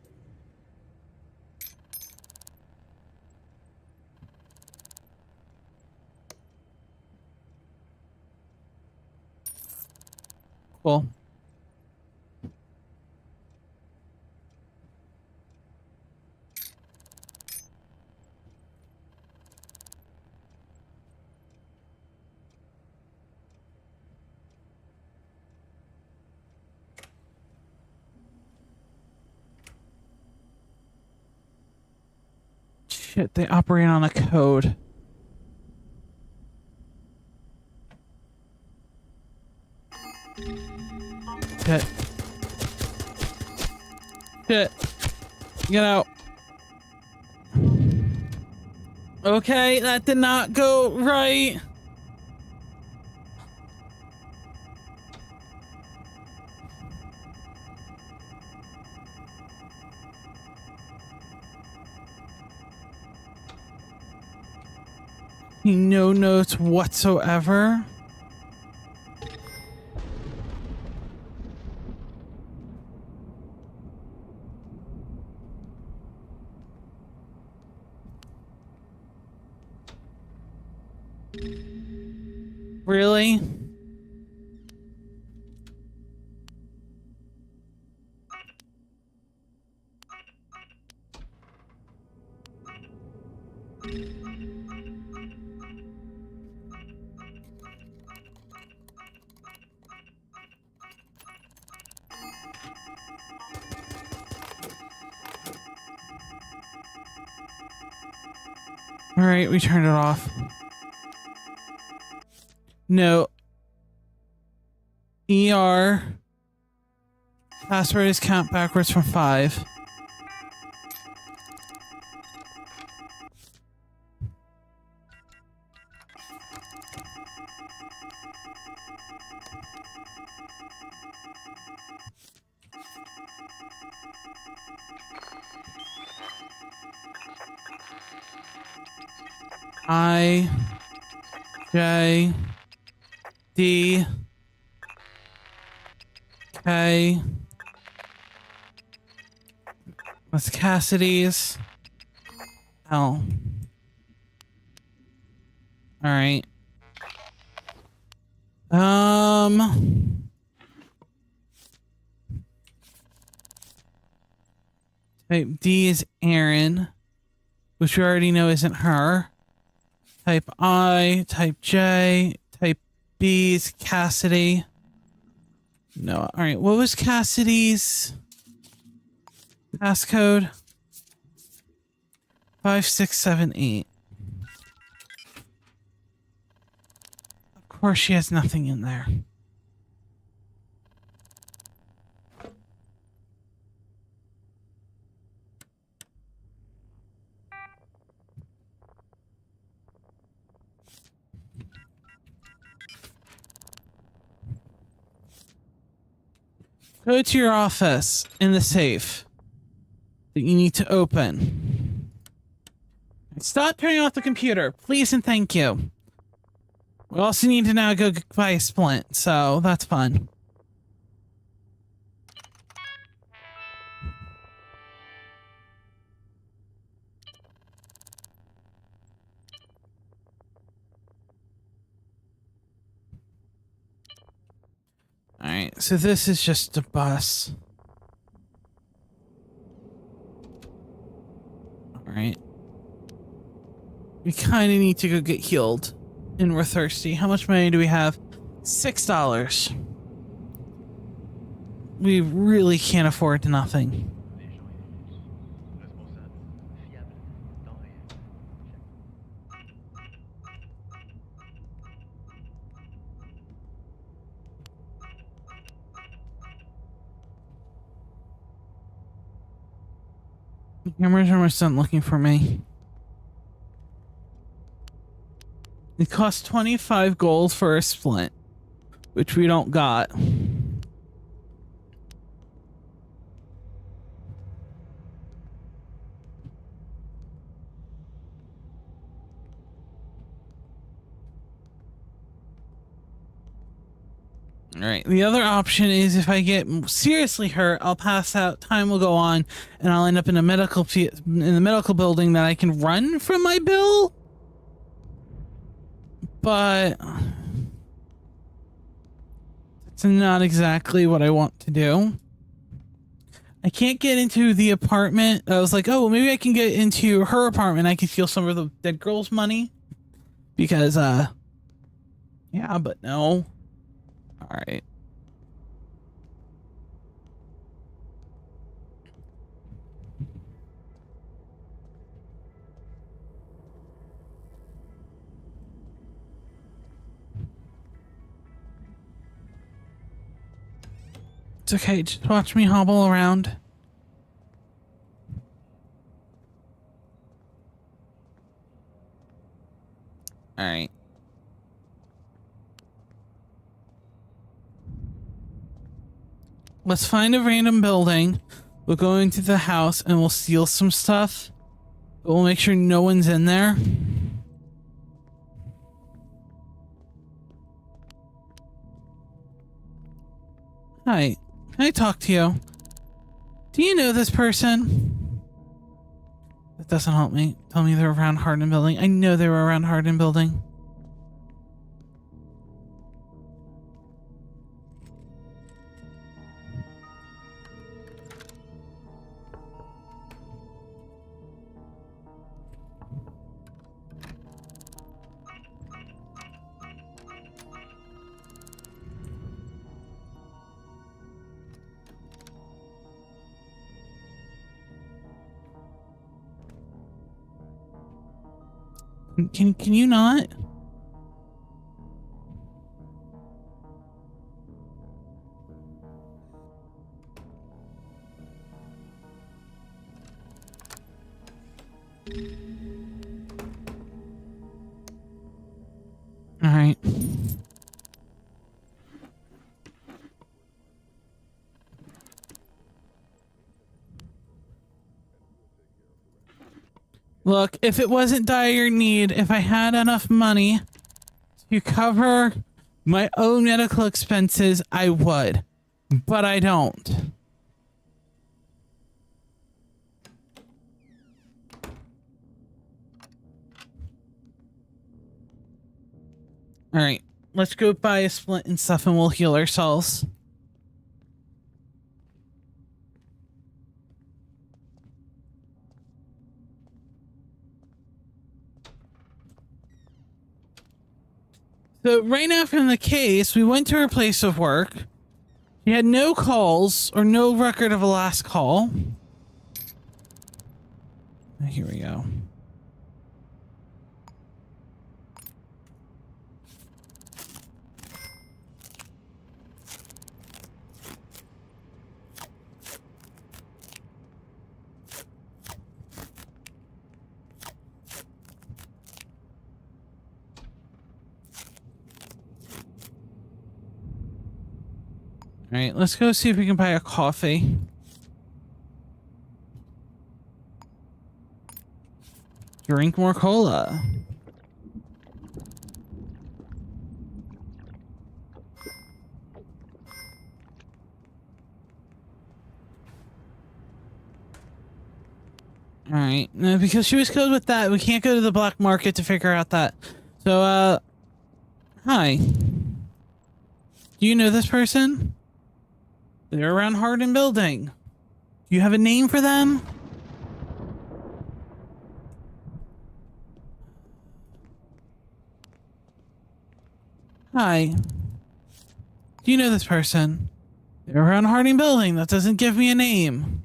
Cool. Shit, they operate on a code. Shit. Shit. Get out. Okay, that did not go right. No notes whatsoever. Really? All right, we turned it off. No. ER. Password is count backwards from 5. I J D K. That's Cassidy's. L. All right. Type D is Aaron, which we already know isn't her. Type I, type J, type B is Cassidy. No, all right. What was Cassidy's passcode? 5678. Of course, she has nothing in there. Go to your office in the safe that you need to open. Stop turning off the computer, please and thank you. We also need to now go buy a splint, so that's fun. Alright, so this is just a bus. Alright. We kind of need to go get healed. And we're thirsty. How much money do we have? $6. We really can't afford nothing. The cameras are almost done looking for me. It costs 25 gold for a splint, which we don't got. Alright, the other option is if I get seriously hurt, I'll pass out, time will go on, and I'll end up in a medical building that I can run from my bill. But it's not exactly what I want to do. I can't get into the apartment. I was like, oh, well, maybe I can get into her apartment. I can steal some of the dead girl's money. Because, yeah, but no. All right. It's okay, just watch me hobble around. Alright. Let's find a random building. We'll go into the house and we'll steal some stuff. But we'll make sure no one's in there. Hi. Can I talk to you? Do you know this person? That doesn't help me. Tell me they're around Hardin Building. I know they were around Hardin Building. Can you not? All right. Look, if it wasn't dire need, if I had enough money to cover my own medical expenses, I would. But I don't. Alright, let's go buy a splint and stuff and we'll heal ourselves. So right after the case, we went to her place of work. She had no calls or no record of a last call. Here we go. All right, let's go see if we can buy a coffee. Drink more cola. All right, now because she was killed with that, we can't go to the black market to figure out that. So, hi. Do you know this person? They're around Hardin Building. Do you have a name for them? Hi. Do you know this person? They're around Harding Building. That doesn't give me a name.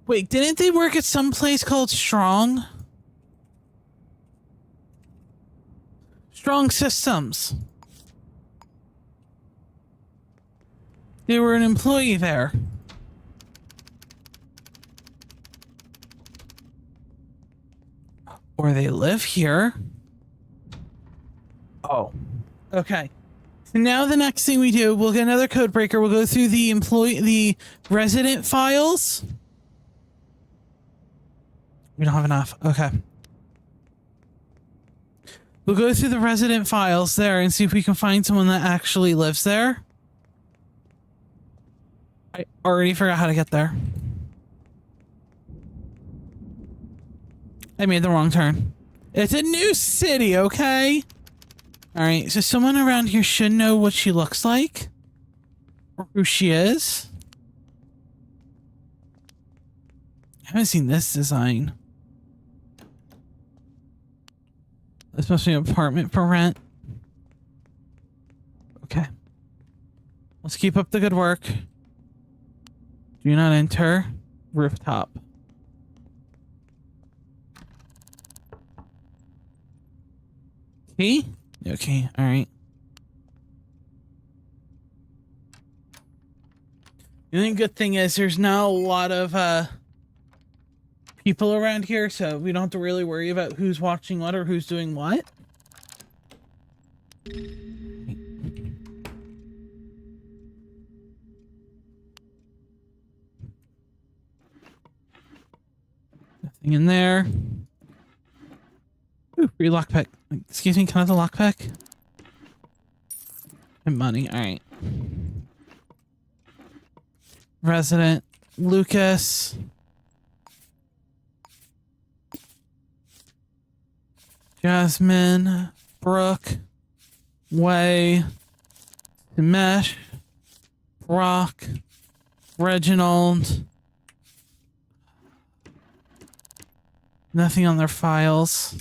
Wait, didn't they work at some place called Strong? Strong Systems. They were an employee there. Or they live here. Oh. Okay. So now the next thing we do, we'll get another code breaker. We'll go through the resident files. We don't have enough. Okay. We'll go through the resident files there and see if we can find someone that actually lives there. I already forgot how to get there. I made the wrong turn. It's a new city, okay? Alright, so someone around here should know what she looks like. Or who she is. I haven't seen this design. This must be an apartment for rent. Okay. Let's keep up the good work. Do not enter. Rooftop. Key? Okay, alright. The only good thing is there's not a lot of people around here, so we don't have to really worry about who's watching what or who's doing what. Nothing in there. Ooh, free lockpick. Excuse me, can I have the lockpick? And money, alright. Resident Lucas. Jasmine, Brooke, Way, Dimesh, Brock, Reginald. Nothing on their files.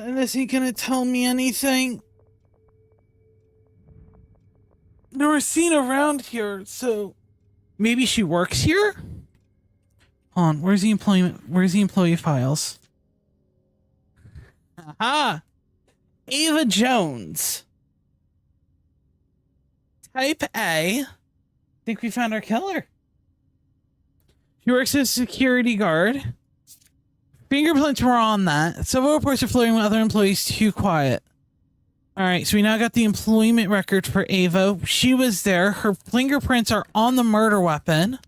And this ain't gonna tell me anything. Never seen around here, so maybe she works here? Hold on, where's the employee files? Aha! Ava Jones. Type A. I think we found our killer. She works as a security guard. Fingerprints were on that. Several reports are floating with other employees too quiet. Alright, so we now got the employment record for Ava. She was there. Her fingerprints are on the murder weapon.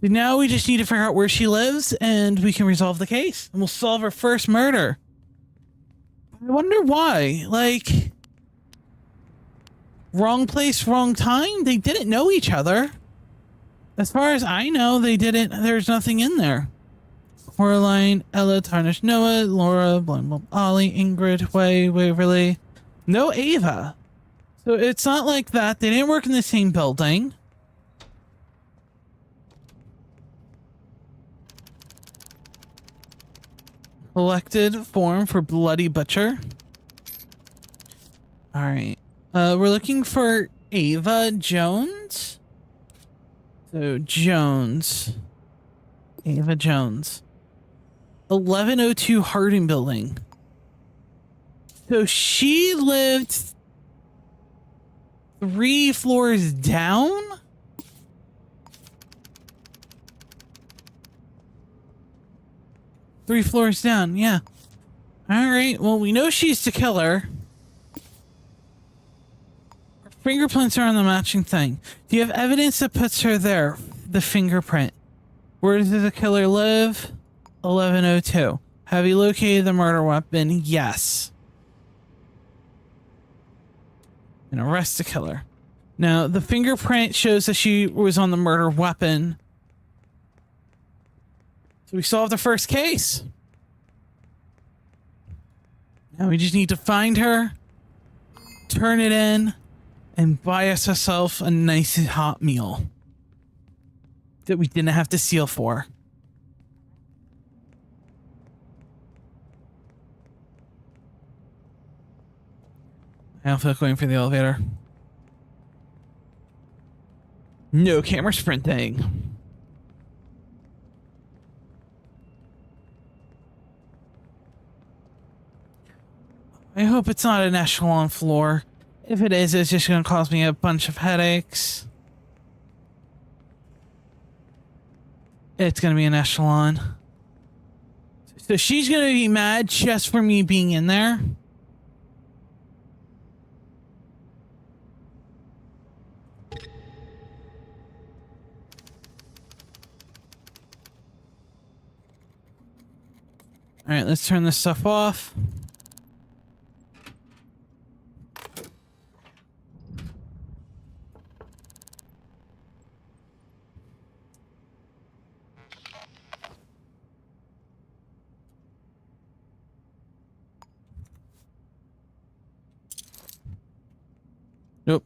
So now we just need to figure out where she lives and we can resolve the case. And we'll solve her first murder. I wonder why. Like, wrong place, wrong time? They didn't know each other. As far as I know, they didn't. There's nothing in there. Coraline, Ella, Tarnish, Noah, Laura, Blum, Ollie, Ingrid, Waverly. No Ava. So it's not like that. They didn't work in the same building. Collected form for Bloody Butcher. Alright. We're looking for Ava Jones. So, Jones. Ava Jones. 1102 Harding Building. So she lived 3 floors down? Three floors down, yeah. Alright, well, we know she's the killer. Her fingerprints are on the matching thing. Do you have evidence that puts her there? The fingerprint. Where does the killer live? 1102. Have you located the murder weapon? Yes. And arrest the killer. Now, the fingerprint shows that she was on the murder weapon. So we solved the first case. Now we just need to find her, turn it in, and buy us ourselves a nice hot meal that we didn't have to seal for. I don't feel like going for the elevator. No camera sprinting. I hope it's not an echelon floor. If it is, it's just going to cause me a bunch of headaches. It's going to be an echelon. So she's going to be mad just for me being in there. Alright, let's turn this stuff off. Nope.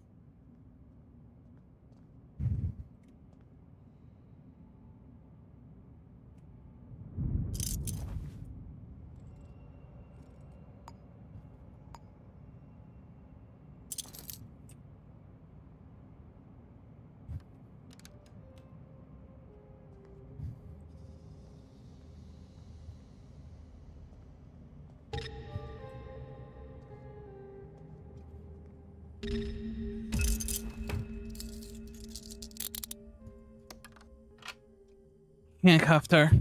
Handcuffed her.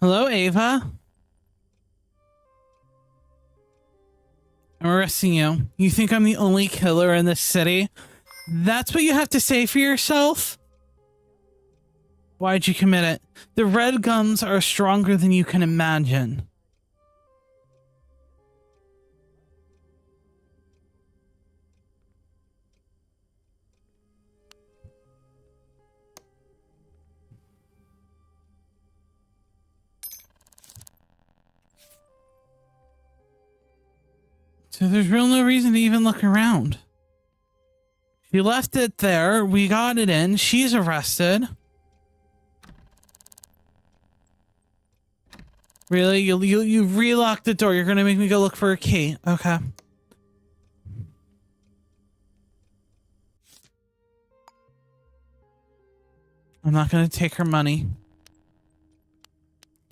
Hello, Ava. I'm arresting you. You think I'm the only killer in this city? That's what you have to say for yourself? Why'd you commit it? The red gums are stronger than you can imagine. So there's real no reason to even look around. She left it there. We got it in. She's arrested. Really? You relocked the door. You're gonna make me go look for a key. Okay. I'm not gonna take her money.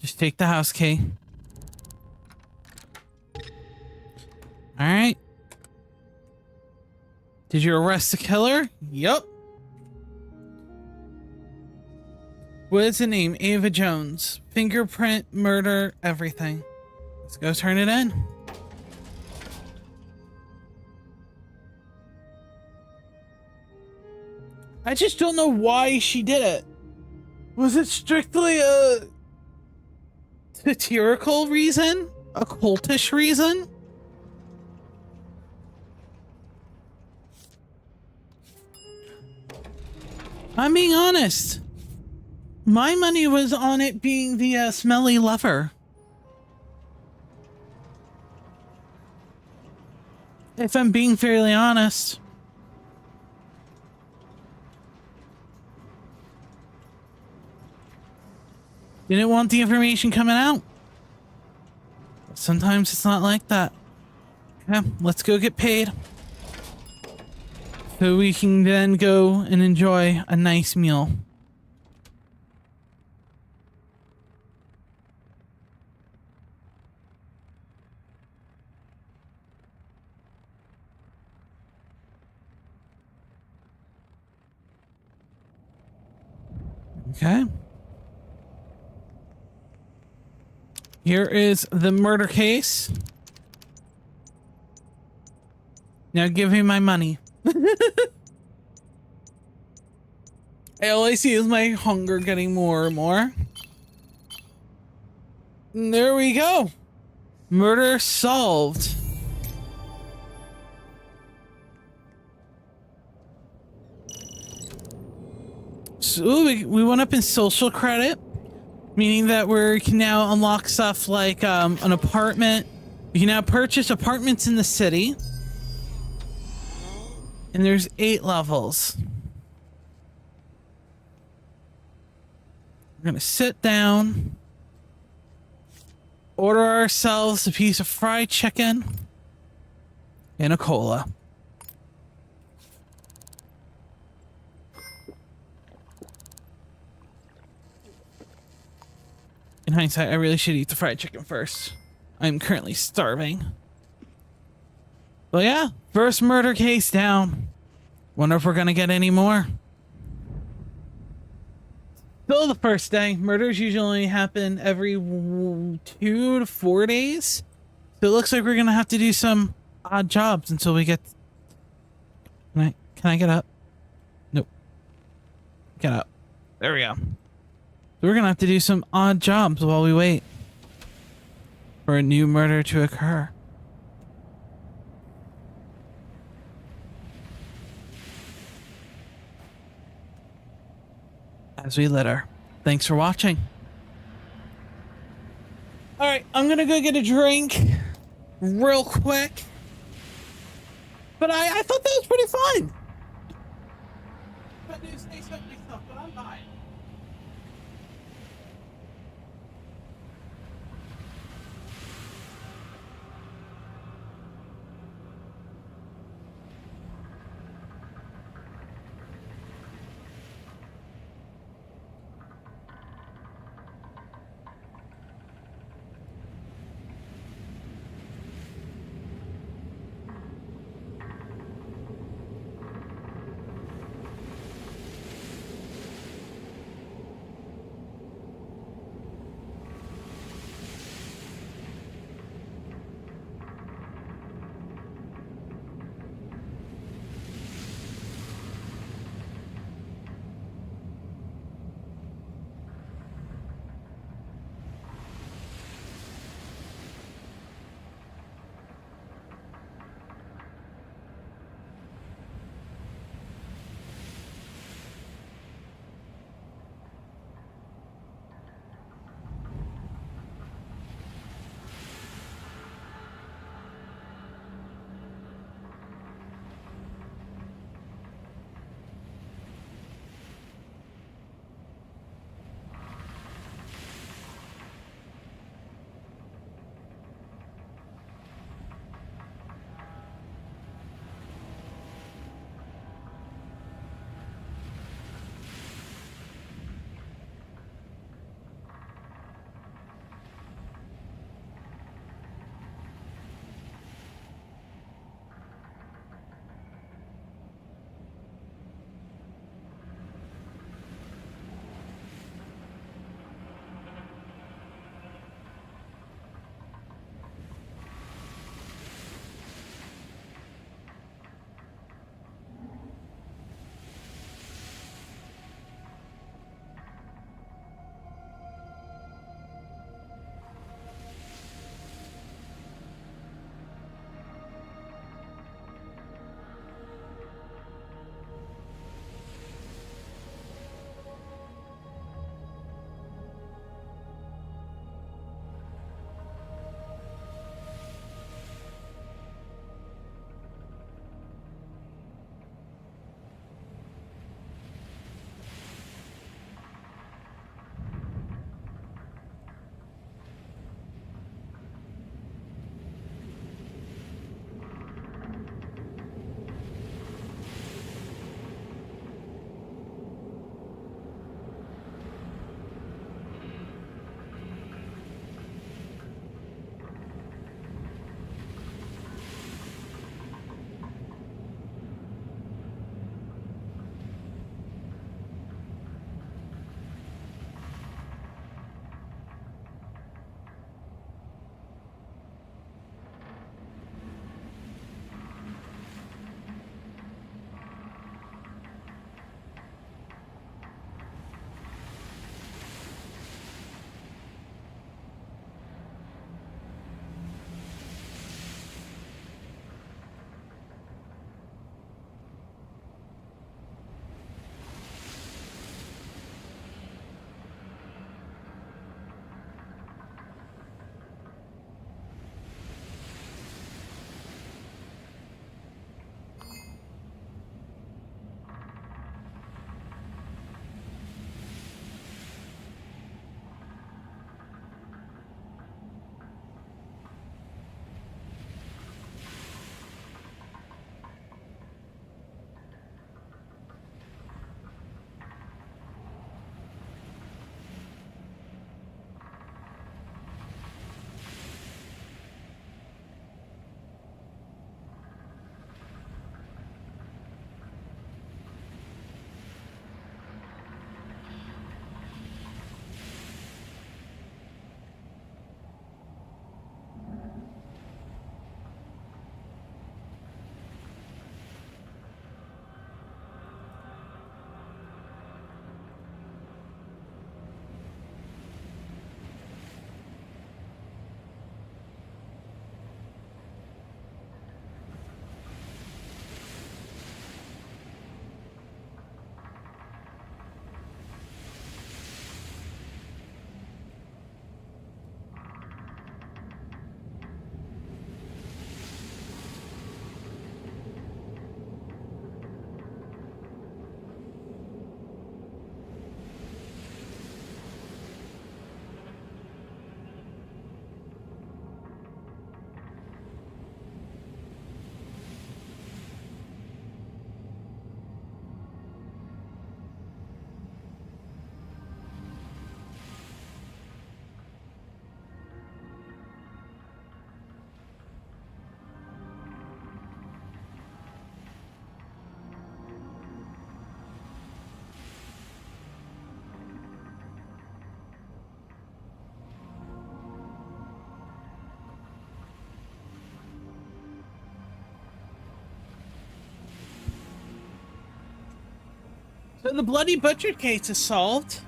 Just take the house key. All right. Did you arrest the killer? Yup. What is the name? Ava Jones. Fingerprint, murder, everything. Let's go turn it in. I just don't know why she did it. Was it strictly a satirical reason? A cultish reason? I'm being honest. My money was on it being the smelly lover. If I'm being fairly honest. Didn't want the information coming out. Sometimes it's not like that. Yeah, let's go get paid. So we can then go and enjoy a nice meal. Okay. Here is the murder case. Now give me my money. All I see is my hunger getting more and more. And there we go. Murder solved. So we went up in social credit, meaning that we can now unlock stuff like an apartment. We can now purchase apartments in the city. And there's 8 levels. We're gonna sit down, order ourselves a piece of fried chicken and a cola. In hindsight, I really should eat the fried chicken first. I'm currently starving. Well, yeah, first murder case down. Wonder if we're gonna get any more. Still the first day. Murders usually happen every 2 to 4 days. So it looks like we're gonna have to do some odd jobs until we get... Can I get up? Nope. Get up. There we go. So we're gonna have to do some odd jobs while we wait for a new murder to occur. As we litter. Thanks for watching. Alright, I'm gonna go get a drink real quick. But I thought that was pretty fun. But stay simply stuff, but I'm dying. So the Bloody Butcher case is solved.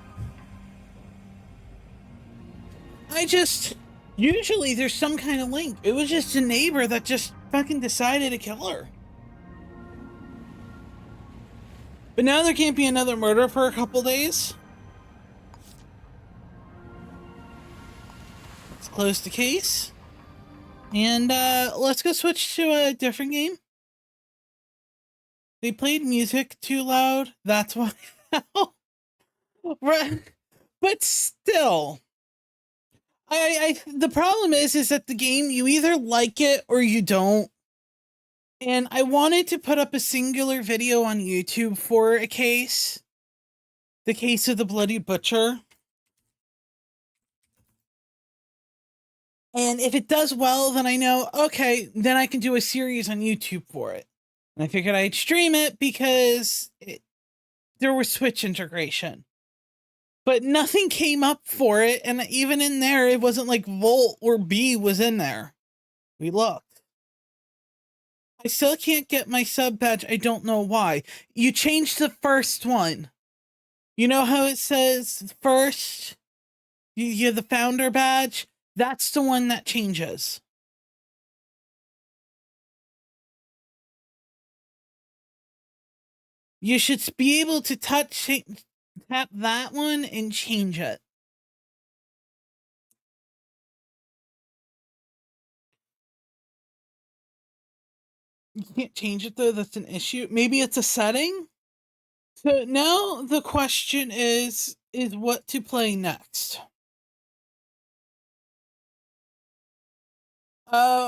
Usually there's some kind of link. It was just a neighbor that just fucking decided to kill her. But now there can't be another murder for a couple days. Let's close the case. And let's go switch to a different game. They played music too loud. That's why. Right. But still. The problem is that the game, you either like it or you don't. And I wanted to put up a singular video on YouTube for a case. The case of the Bloody Butcher. And if it does well, then I know, okay, then I can do a series on YouTube for it. And I figured I'd stream it because there was Switch integration. But nothing came up for it, and even in there, it wasn't like Volt or B was in there. We looked. I still can't get my sub badge. I don't know why. You changed the first one. You know how it says first? You have the founder badge? That's the one that changes. You should be able to tap that one and change it. You can't change it though, that's an issue. Maybe it's a setting? So now the question is what to play next.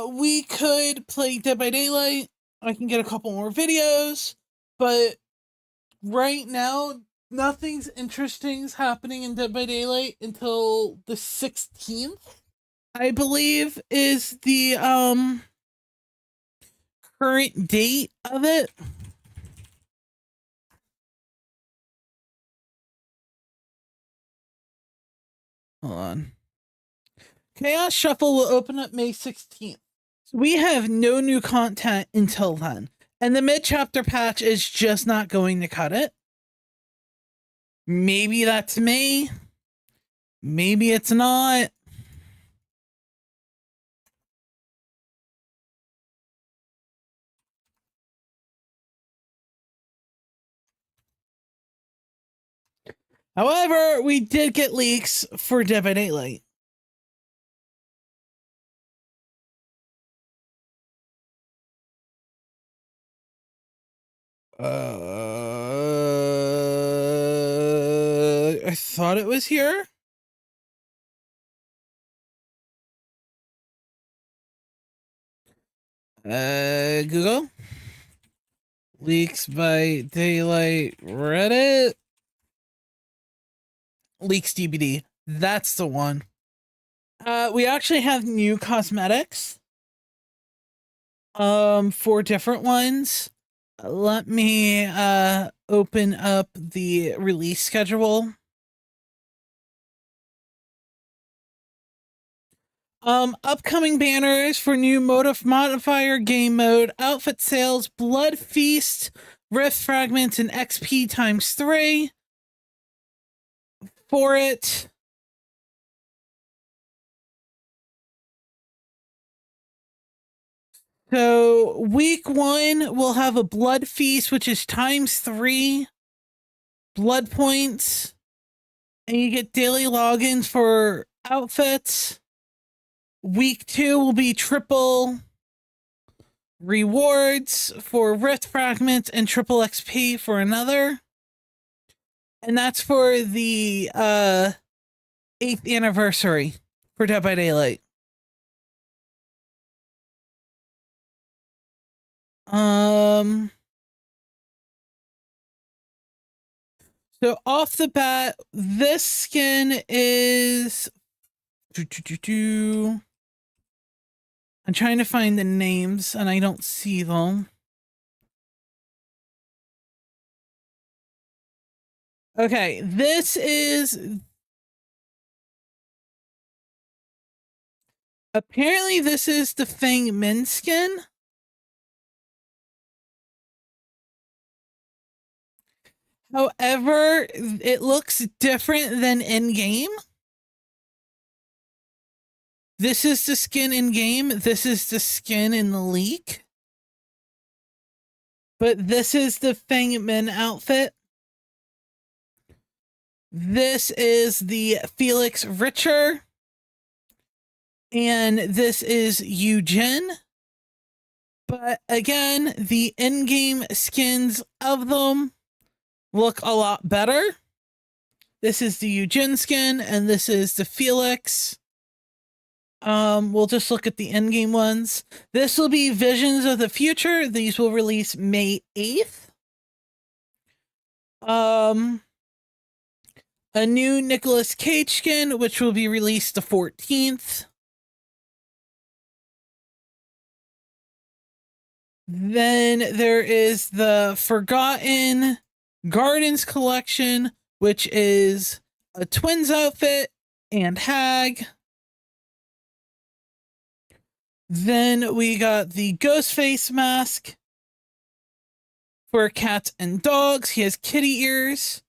We could play Dead by Daylight. I can get a couple more videos, but right now, nothing's interesting happening in Dead by Daylight until the 16th, I believe, is the current date of it. Hold on. Chaos Shuffle will open up May 16th. So we have no new content until then. And the mid-chapter patch is just not going to cut it. Maybe that's me. Maybe it's not. However, we did get leaks for Dead by Daylight. I thought it was here. Google. Leaks by Daylight Reddit. Leaks DBD. That's the one. We actually have new cosmetics. For different ones. Let me open up the release schedule. Upcoming banners for new modifier game mode, outfit sales, blood feast, rift fragments, and XP times 3 for it. So week 1 will have a blood feast, which is times 3 blood points, and you get daily logins for outfits. Week 2 will be triple rewards for rift fragments and triple XP for another. And that's for the 8th anniversary for Dead by Daylight. So off the bat, this skin is I'm trying to find the names and I don't see them. Okay, this is apparently this is the Fang Min skin. However, it looks different than in-game. This is the skin in-game. This is the skin in the leak. But this is the Feng Min outfit. This is the Felix Richer. And this is Eugene. But again, the in-game skins of them look a lot better. This is the Eugene skin, and this is the Felix. We'll just look at the in-game ones. This will be Visions of the Future. These will release May 8th. A new Nicolas Cage skin, which will be released the 14th. Then there is the Forgotten Gardens collection, which is a twins outfit and hag. Then we got the Ghostface mask for cats and dogs. He has kitty ears,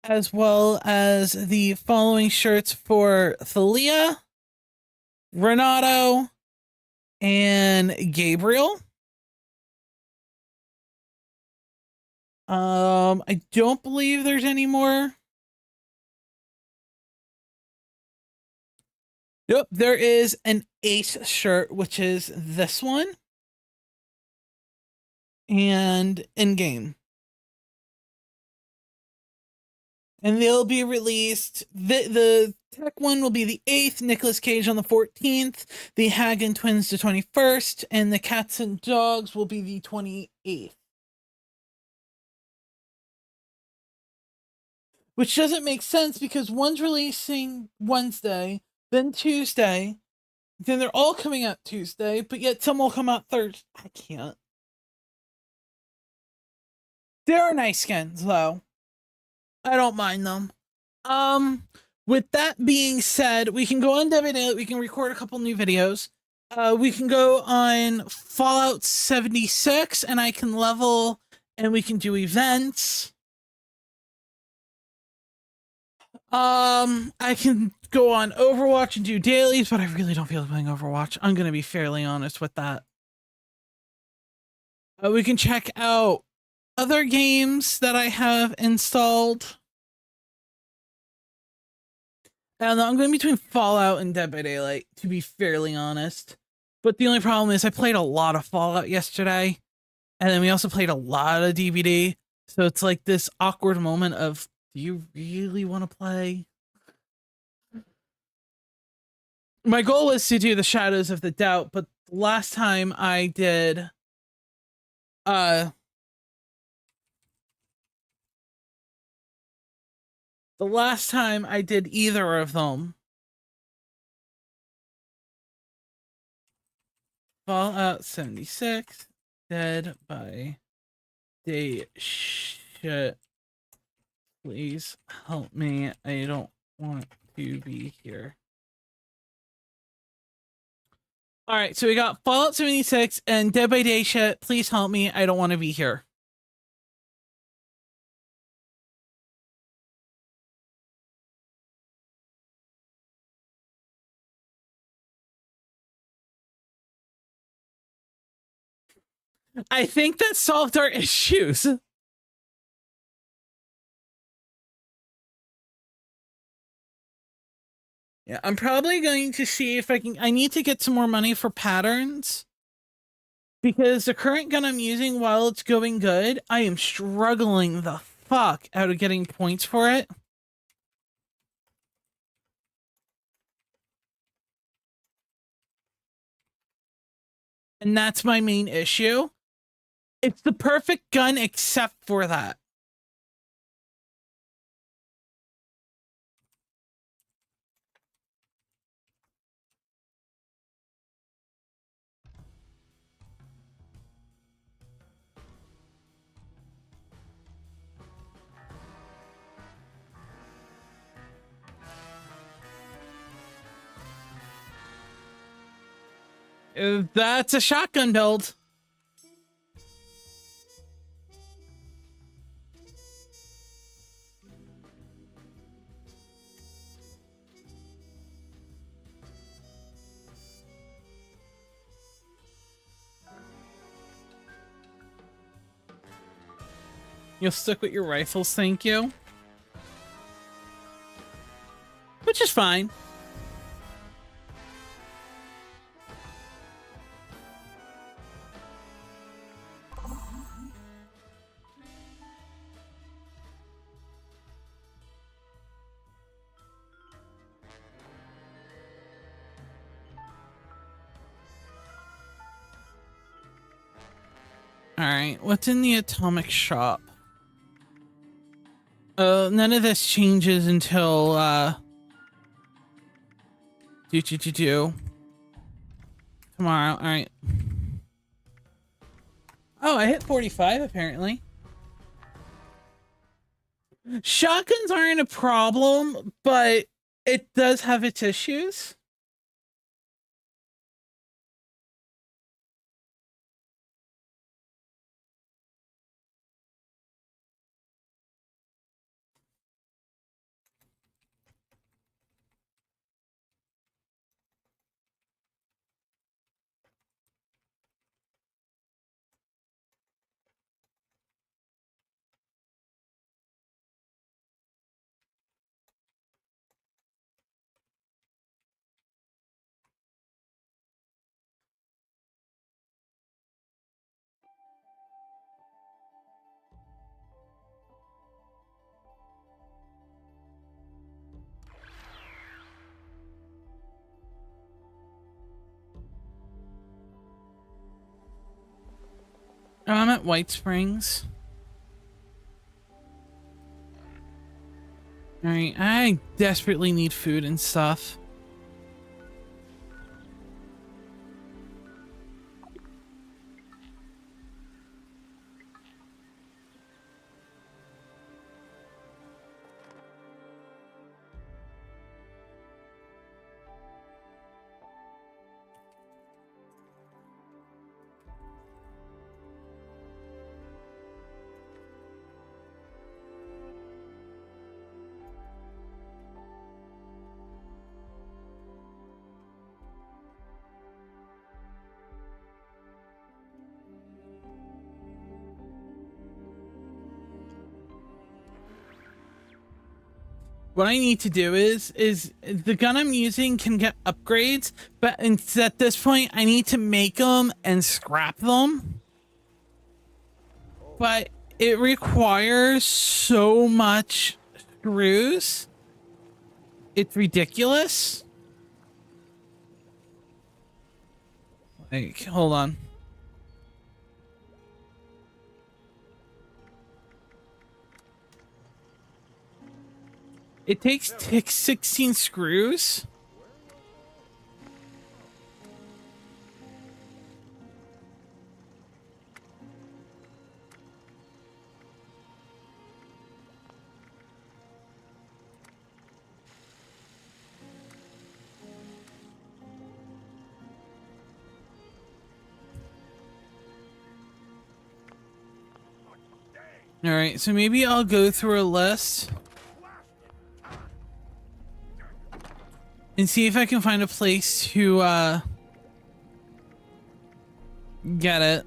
as well as the following shirts for Thalia, Renato, and Gabriel. I don't believe there's any more. Yep, there is an Ace shirt, which is this one. And in-game. And they'll be released. The tech one will be the 8th, Nicolas Cage on the 14th, the Hagen Twins the 21st, and the Cats and Dogs will be the 28th. Which doesn't make sense because one's releasing Wednesday, then Tuesday, then they're all coming out Tuesday, but yet some will come out Thursday. I can't. There are nice skins, though. I don't mind them. With that being said, we can go on Debbie. We can record a couple new videos. We can go on Fallout 76, and I can level, and we can do events. I can go on Overwatch and do dailies, but I really don't feel like playing Overwatch. I'm gonna be fairly honest with that. We can check out other games that I have installed. I don't know, I'm going between Fallout and Dead by Daylight, to be fairly honest. But the only problem is I played a lot of Fallout yesterday, and then we also played a lot of DVD, so it's like this awkward moment of, do you really want to play? My goal was to do the Shadows of the Doubt, but last time I did the last time I did either of them, Fallout 76, Dead by Day shit. Please help me. I don't want to be here. Alright, so we got Fallout 76 and Dead by Day shit. Please help me. I don't want to be here. I think that solved our issues. Yeah, I'm probably going to see if I need to get some more money for patterns. Because the current gun I'm using, while it's going good, I am struggling the fuck out of getting points for it. And that's my main issue. It's the perfect gun except for that. That's a shotgun build. You'll stick with your rifles, thank you. Which is fine. Alright, what's in the atomic shop? None of this changes until, tomorrow. Alright. Oh, I hit 45, apparently. Shotguns aren't a problem, but it does have its issues. Oh, I'm at White Springs. Alright, I desperately need food and stuff. What I need to do is the gun I'm using can get upgrades, but at this point I need to make them and scrap them. But it requires so much screws. It's ridiculous. Like, hold on. It takes 16 screws. All right, so maybe I'll go through a list and see if I can find a place to get it.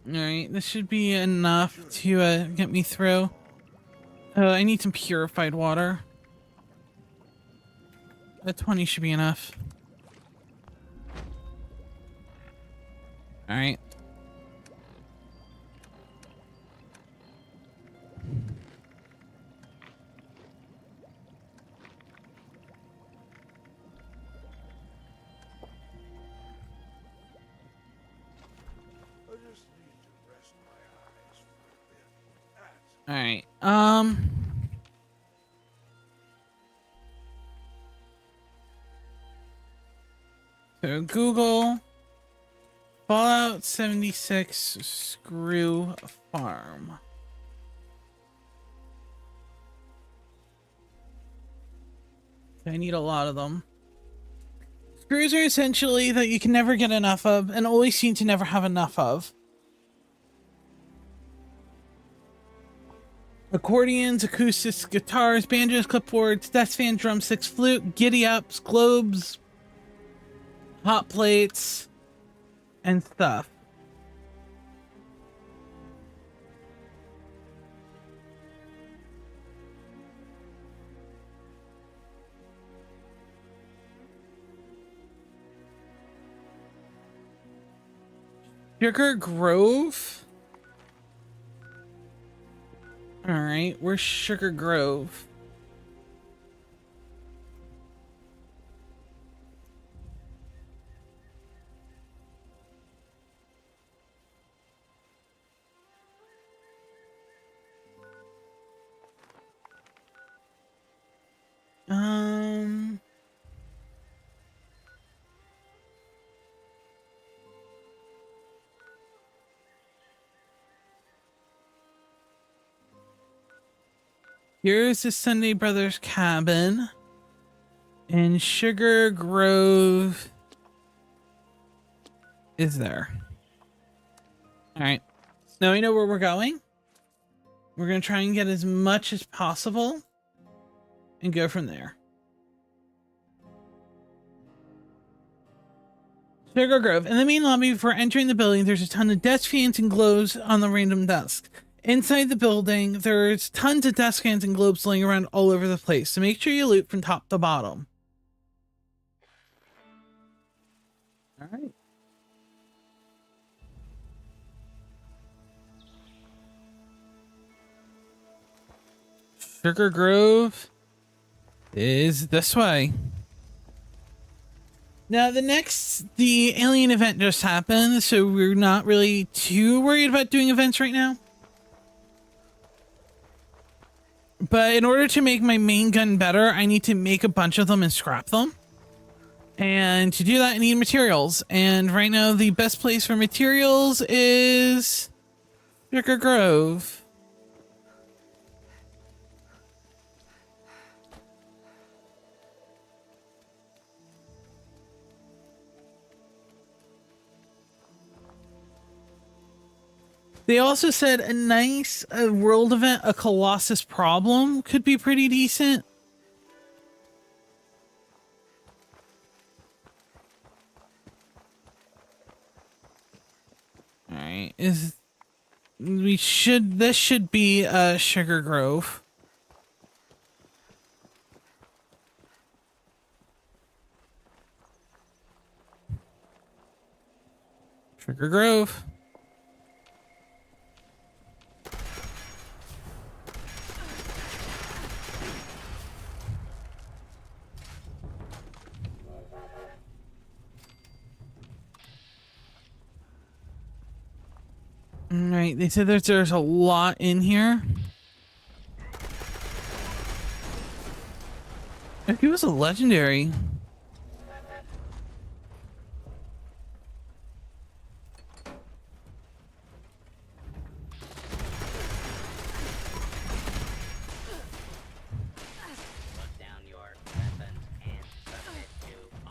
Alright, this should be enough to get me through. I need some purified water. That 20 should be enough. Alright. Alright, so Google Fallout 76 screw farm. I need a lot of them. Screws are essentially that you can never get enough of and always seem to never have enough of. accordions, acoustics, guitars, banjos, clipboards, desk fan, drumsticks, flute, giddy-ups, globes, hot plates, and stuff. Sugar Grove? Alright, where's Sugar Grove? Here's the Sunday Brothers cabin. And Sugar Grove is there. Alright. Now we know where we're going. We're going to try and get as much as possible and go from there. Sugar Grove. In the main lobby before entering the building, there's a ton of desk fans and globes on the random desk. Inside the building, there's tons of desk fans and globes laying around all over the place, so make sure you loot from top to bottom. All right. Sugar Grove is this way. Now, the alien event just happened, so we're not really too worried about doing events right now. But in order to make my main gun better, I need to make a bunch of them and scrap them. And to do that, I need materials. And right now, the best place for materials is Sugar Grove. They also said a nice world event, a Colossus problem, could be pretty decent. All right, this should be Sugar Grove. Sugar Grove. Alright, they said there's a lot in here. If it was a legendary.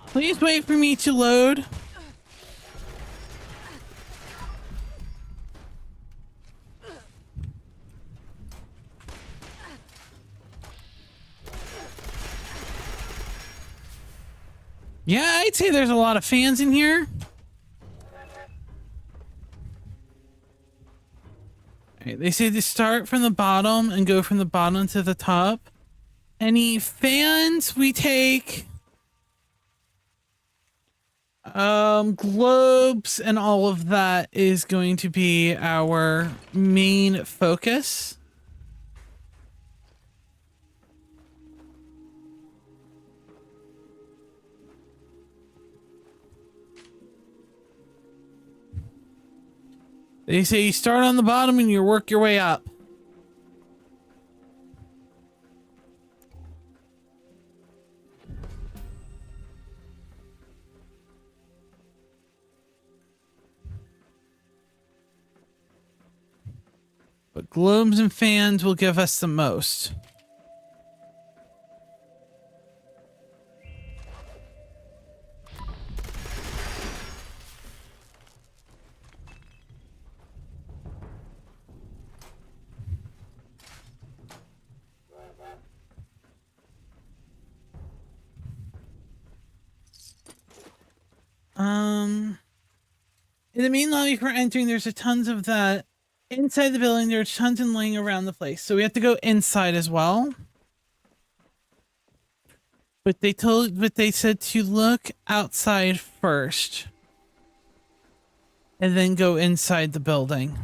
Please wait for me to load. Yeah, I'd say there's a lot of fans in here. Right, they say to start from the bottom and go from the bottom to the top. Any fans we take, globes and all of that is going to be our main focus. They say you start on the bottom and you work your way up. But globes and fans will give us the most. In the main lobby before entering, there's a tons of that. Inside the building, there's tons and laying around the place. So we have to go inside as well. But they said to look outside first. And then go inside the building.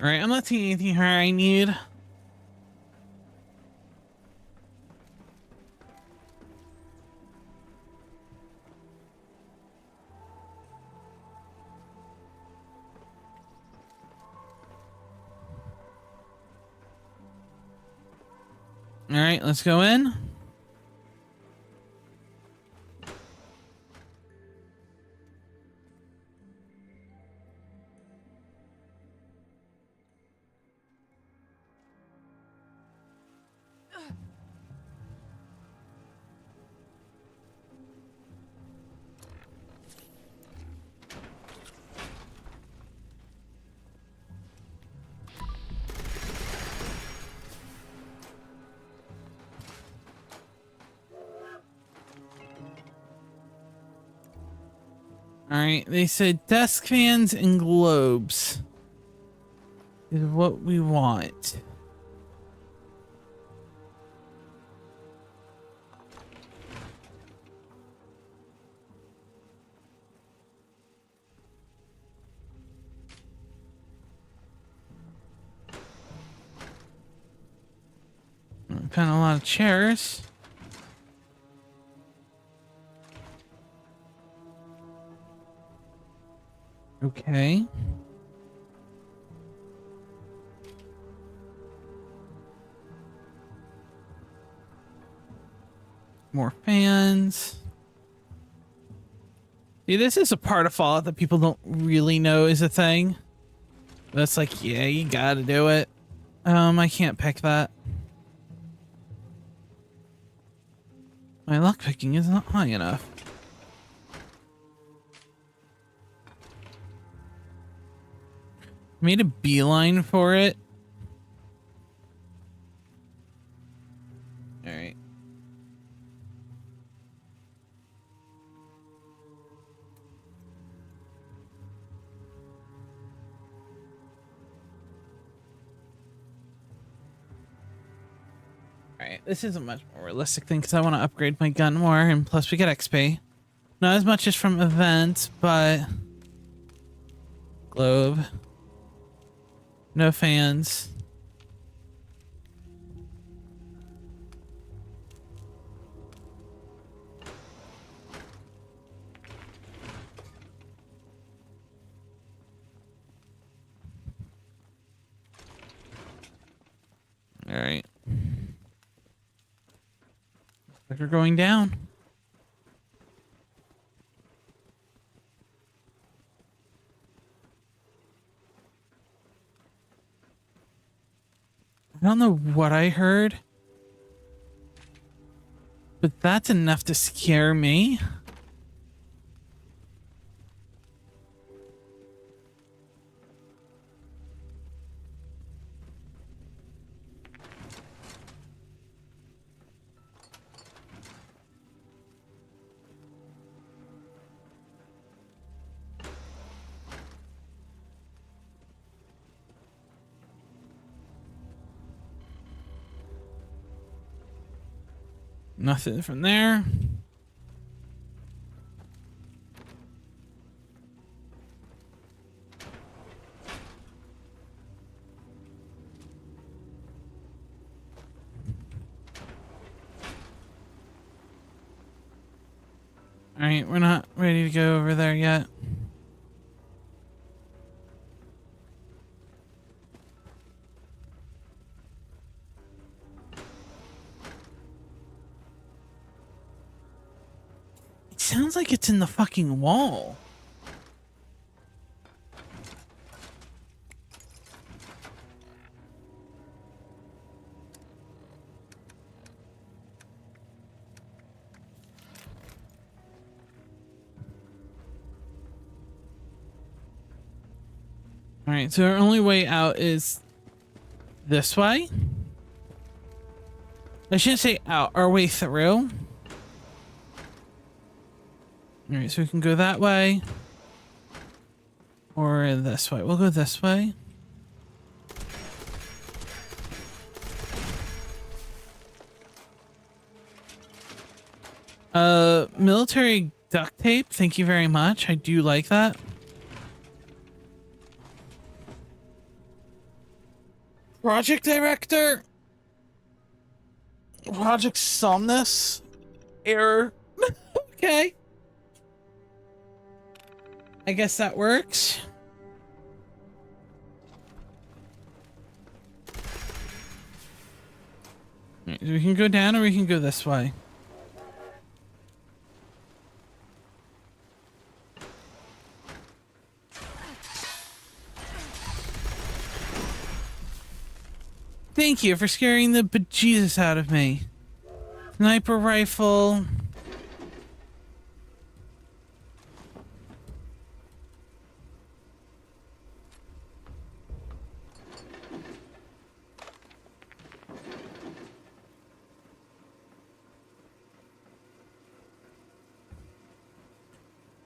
Alright, I'm not seeing anything here I need. Alright, let's go in. Alright, they said desk fans and globes is what we want. Found a lot of chairs. Okay. More fans. See, this is a part of Fallout that people don't really know is a thing. That's like, yeah, you gotta do it. I can't pick that. My lockpicking is not high enough. Made a beeline for it. All right. All right. This is a much more realistic thing because I want to upgrade my gun more, and plus we get XP. Not as much as from events, but globe. No fans. All right. Looks like we're going down. I don't know what I heard, but that's enough to scare me. Nothing from there. All right, we're not ready to go over there yet. It sounds like it's in the fucking wall. All right, so our only way out is this way. I shouldn't say out, our way through. All right, so we can go that way. Or this way. We'll go this way. Military duct tape. Thank you very much. I do like that. Project director. Project Somnus. Error. Okay. I guess that works. Right, we can go down or we can go this way. Thank you for scaring the bejesus out of me. Sniper rifle.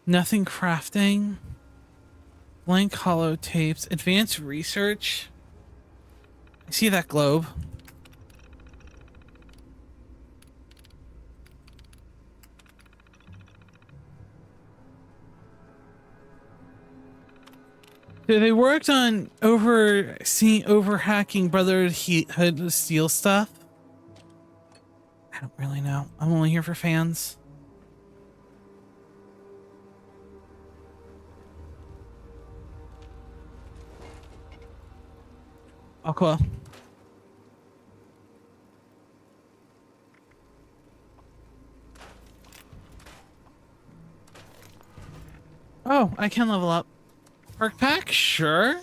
Nothing crafting. Blank hollow tapes. Advanced research. I see that globe. So they worked on over hacking Brotherhood of Steel stuff. I don't really know. I'm only here for fans. Aqua. Oh, I can level up. Perk pack? Sure.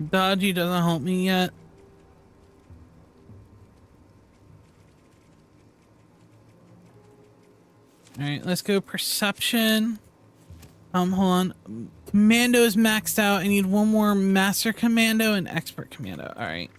Dodgy doesn't help me yet. Alright, let's go perception. Hold on. Commando is maxed out. I need one more master commando and expert commando. Alright.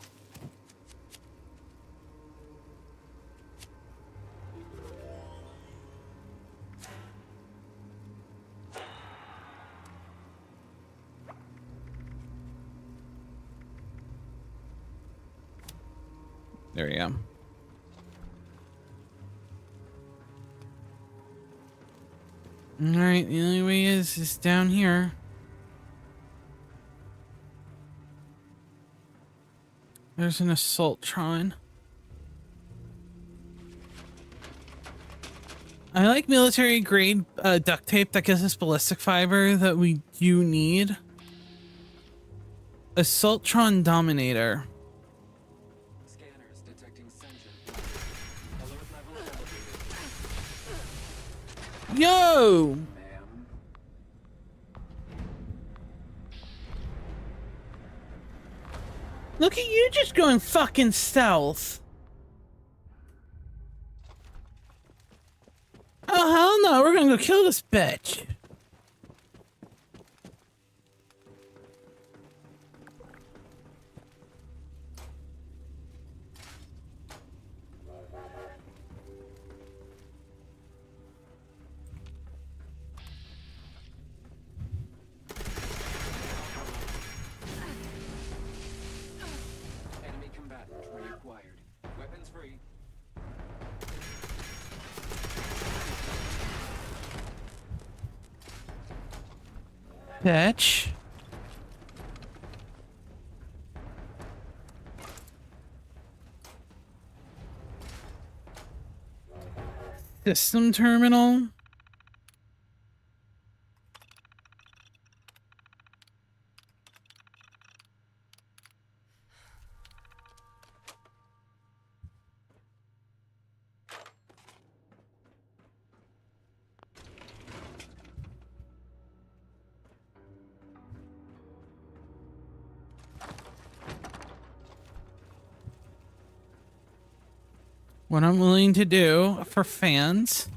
There we go. Alright, the only way is down here. There's an assaultron. I like military grade duct tape that gives us ballistic fiber that we do need. Assaultron Dominator. Yo! Look at you just going fucking stealth. Oh, hell no, we're gonna go kill this bitch. Bitch. System terminal. What I'm willing to do for fans.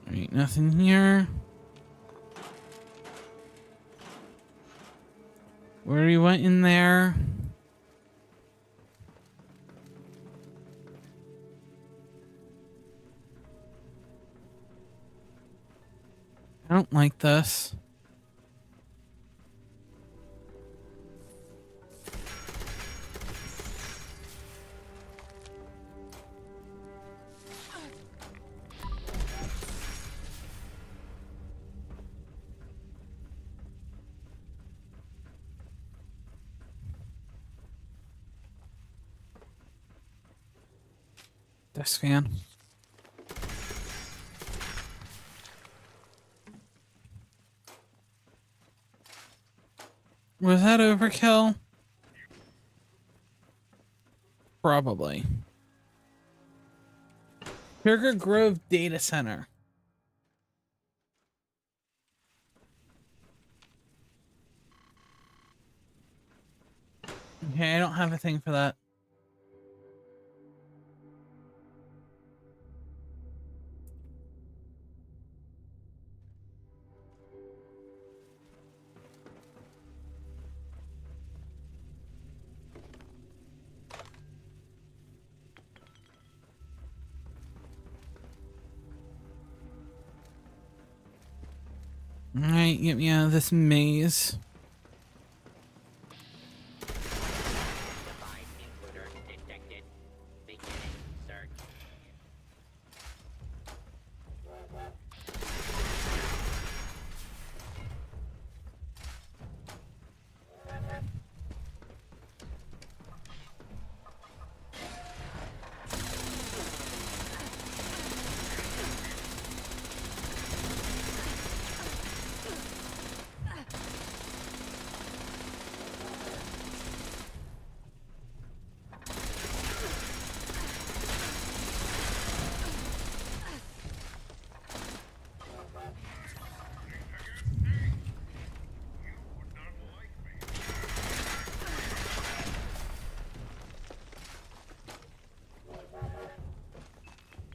Alright, nothing here. Where he went in there. I don't like this. Desk fan. Was that overkill? Probably. Sugar Grove Data Center. Okay, I don't have a thing for that. Alright, get me out of this maze.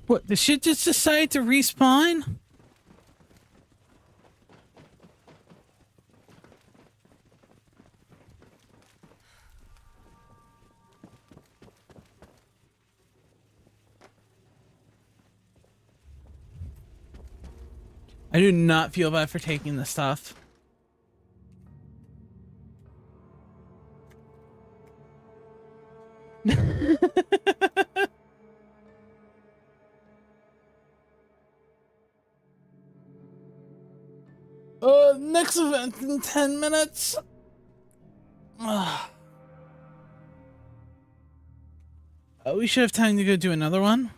What, the shit just decided to respawn? I do not feel bad for taking this stuff. Next event in 10 minutes. We should have time to go do another one.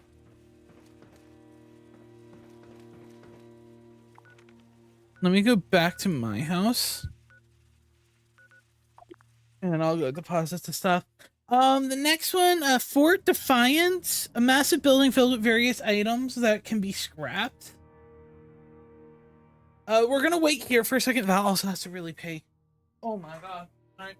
Let me go back to my house. And I'll go deposit the stuff. The next one, Fort Defiance, a massive building filled with various items that can be scrapped. We're gonna wait here for a second. Val also has to really pay. Oh my god. All right.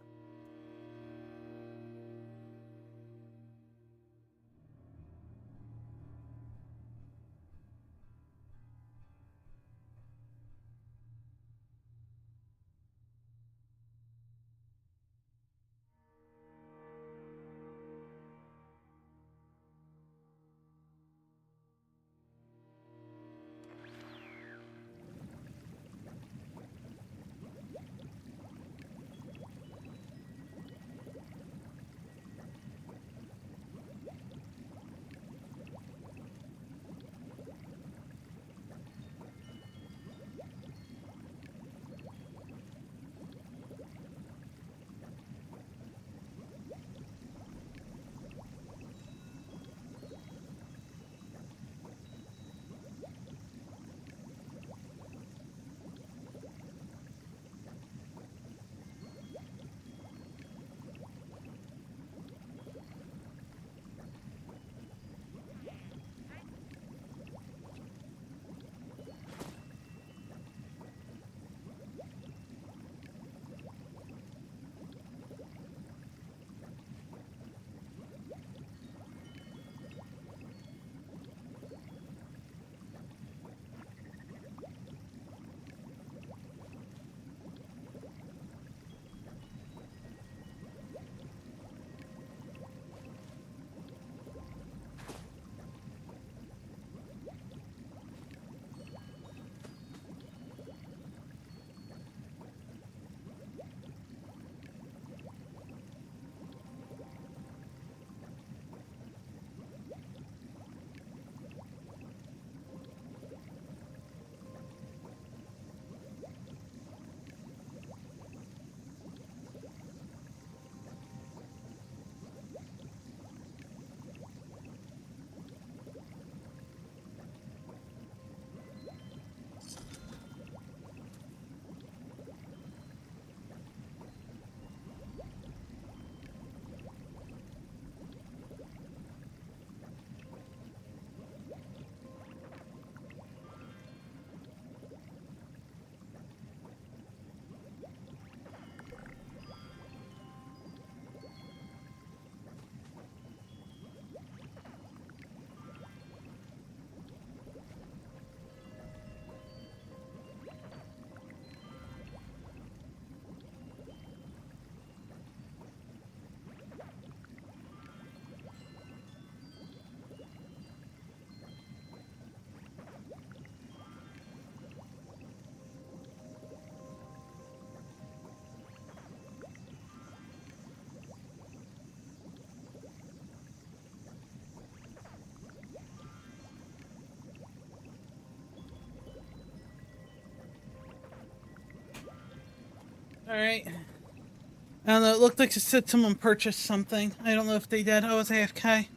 Alright. I don't know, it looked like it said someone purchased something. I don't know if they did. I was AFK.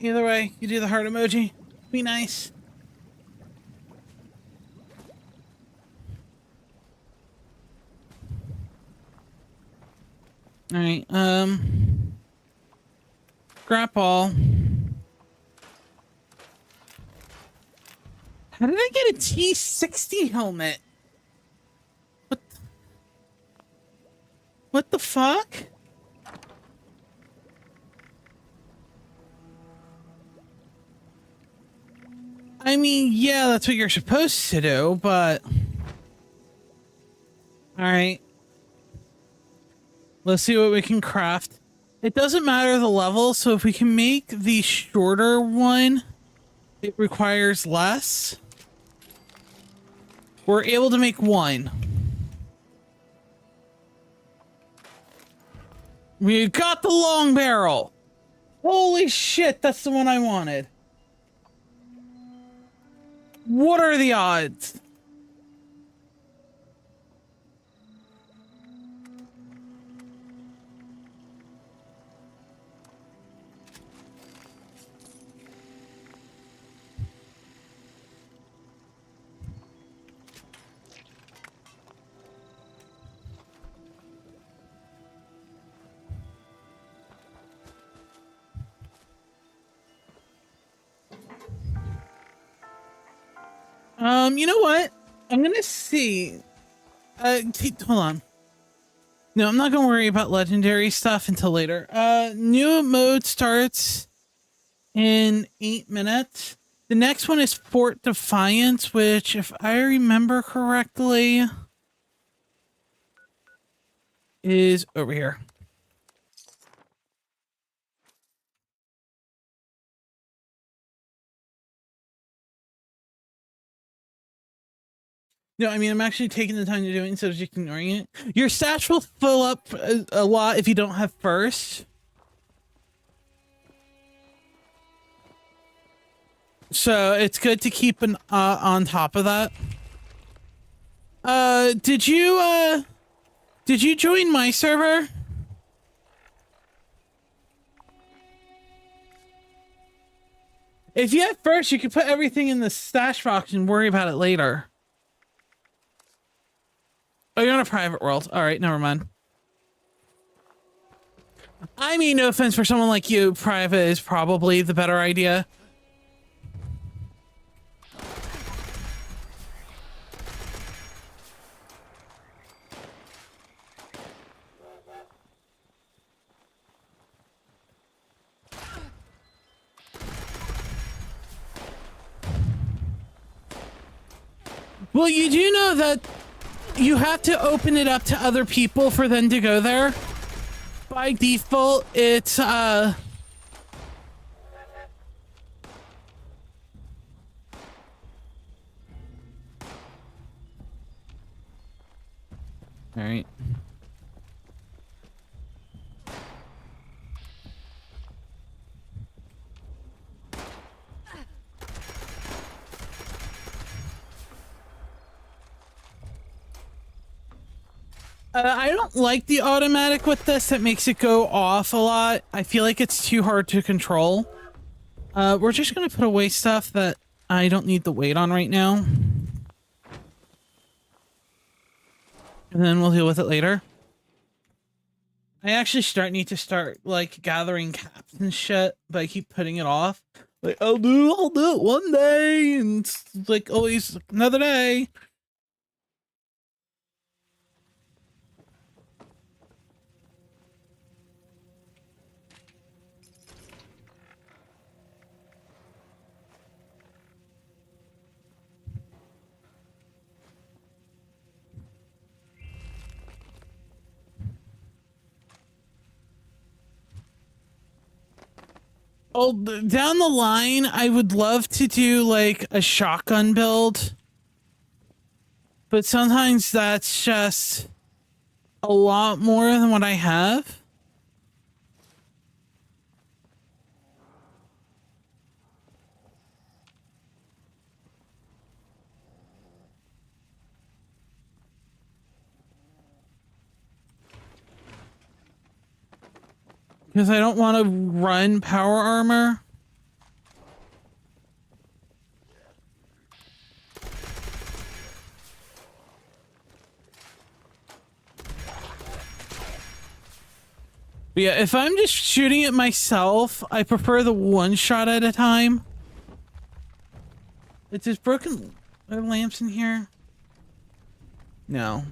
Either way, you do the heart emoji. Be nice. Alright, scrap all. How did I get a T60 helmet? What the fuck? I mean, yeah, that's what you're supposed to do, but... Alright. Let's see what we can craft. It doesn't matter the level, so if we can make the shorter one, it requires less. We're able to make one. We got the long barrel. Holy shit, that's the one I wanted. What are the odds? You know what? I'm gonna see. Hold on. No, I'm not gonna worry about legendary stuff until later. New mode starts in 8 minutes. The next one is Fort Defiance, which, if I remember correctly, is over here. No, I mean, I'm actually taking the time to do it instead of just ignoring it. Your stash will fill up a lot if you don't have first. So it's good to keep an on top of that. Did you join my server? If you have first, you can put everything in the stash box and worry about it later. Oh, you're on a private world. All right, never mind. I mean, no offense for someone like you, private is probably the better idea. Well, you do know that you have to open it up to other people for them to go there. By default, it's, Alright. I don't like the automatic with this. It makes it go off a lot. I feel like it's too hard to control. We're just gonna put away stuff that I don't need the weight on right now. And then we'll deal with it later. I actually need to start, like, gathering caps and shit, but I keep putting it off. Like, I'll do it one day, and it's, like, always another day. Oh, down the line, I would love to do, like, a shotgun build. But sometimes that's just a lot more than what I have. Because I don't want to run power armor. But yeah, if I'm just shooting it myself, I prefer the one shot at a time. It's just broken lamps in here. No.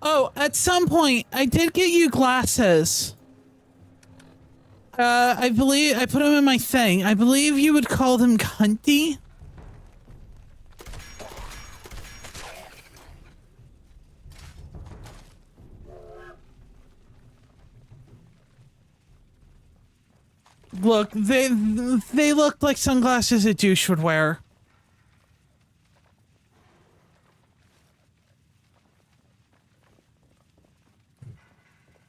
Oh, at some point, I did get you glasses. I believe I put them in my thing. I believe you would call them cunty. Look, they look like sunglasses a douche would wear.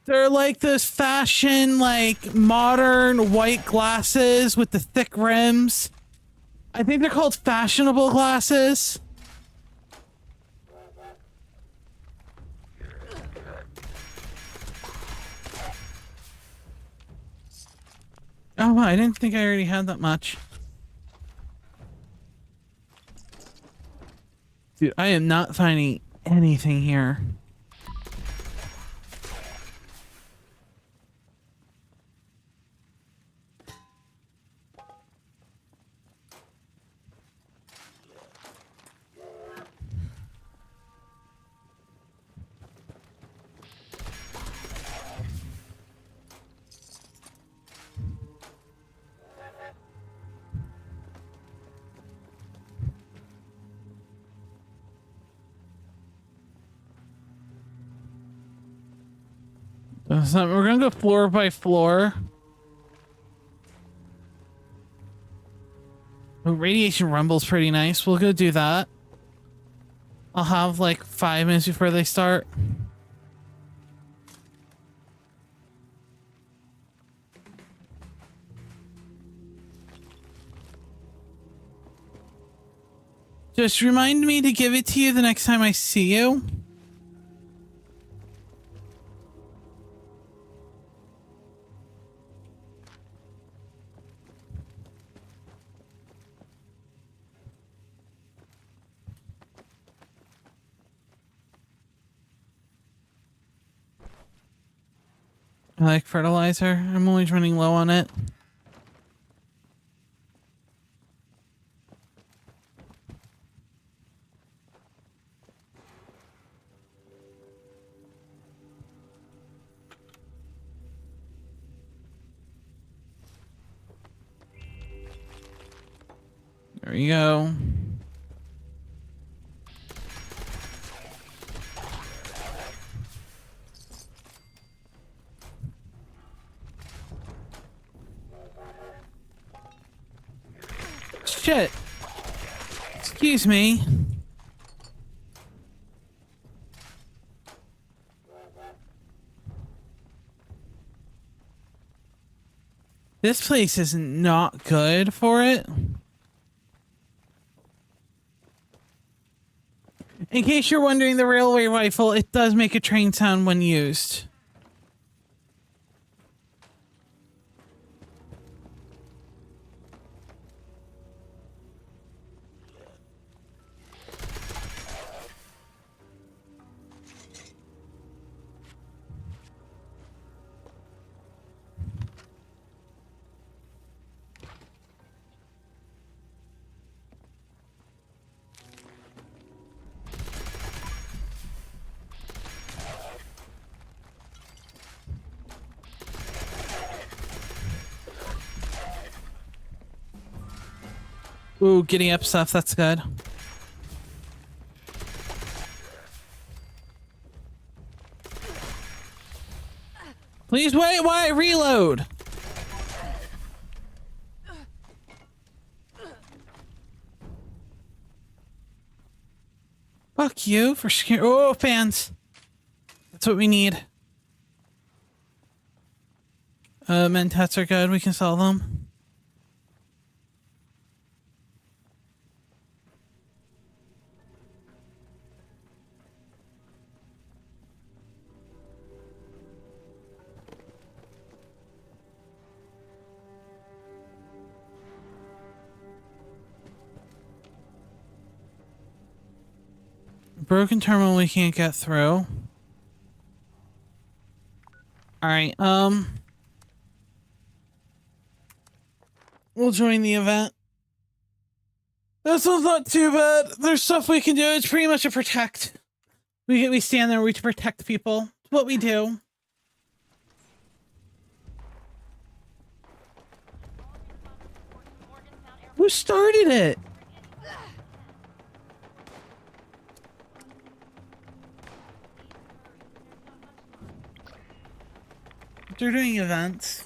They're like those fashion, like, modern white glasses with the thick rims. I think they're called fashionable glasses. Oh, I didn't think I already had that much. Dude, I am not finding anything here. So we're gonna go floor by floor. Oh, radiation rumble's pretty nice. We'll go do that. I'll have like 5 minutes before they start. Just remind me to give it to you the next time I see you. I like fertilizer. I'm always running low on it. There we go. Shit. Excuse me. This place is not good for it. In case you're wondering, the railway rifle, it does make a train sound when used. Ooh, getting up stuff, that's good. Please wait while I reload. Fuck you for scare. Oh, fans. That's what we need. Mentats are good. We can sell them. Broken terminal we can't get through. Alright, we'll join the event. This one's not too bad. There's stuff we can do. It's pretty much a protect. We stand there to protect people. It's what we do. Who started it? They're doing events.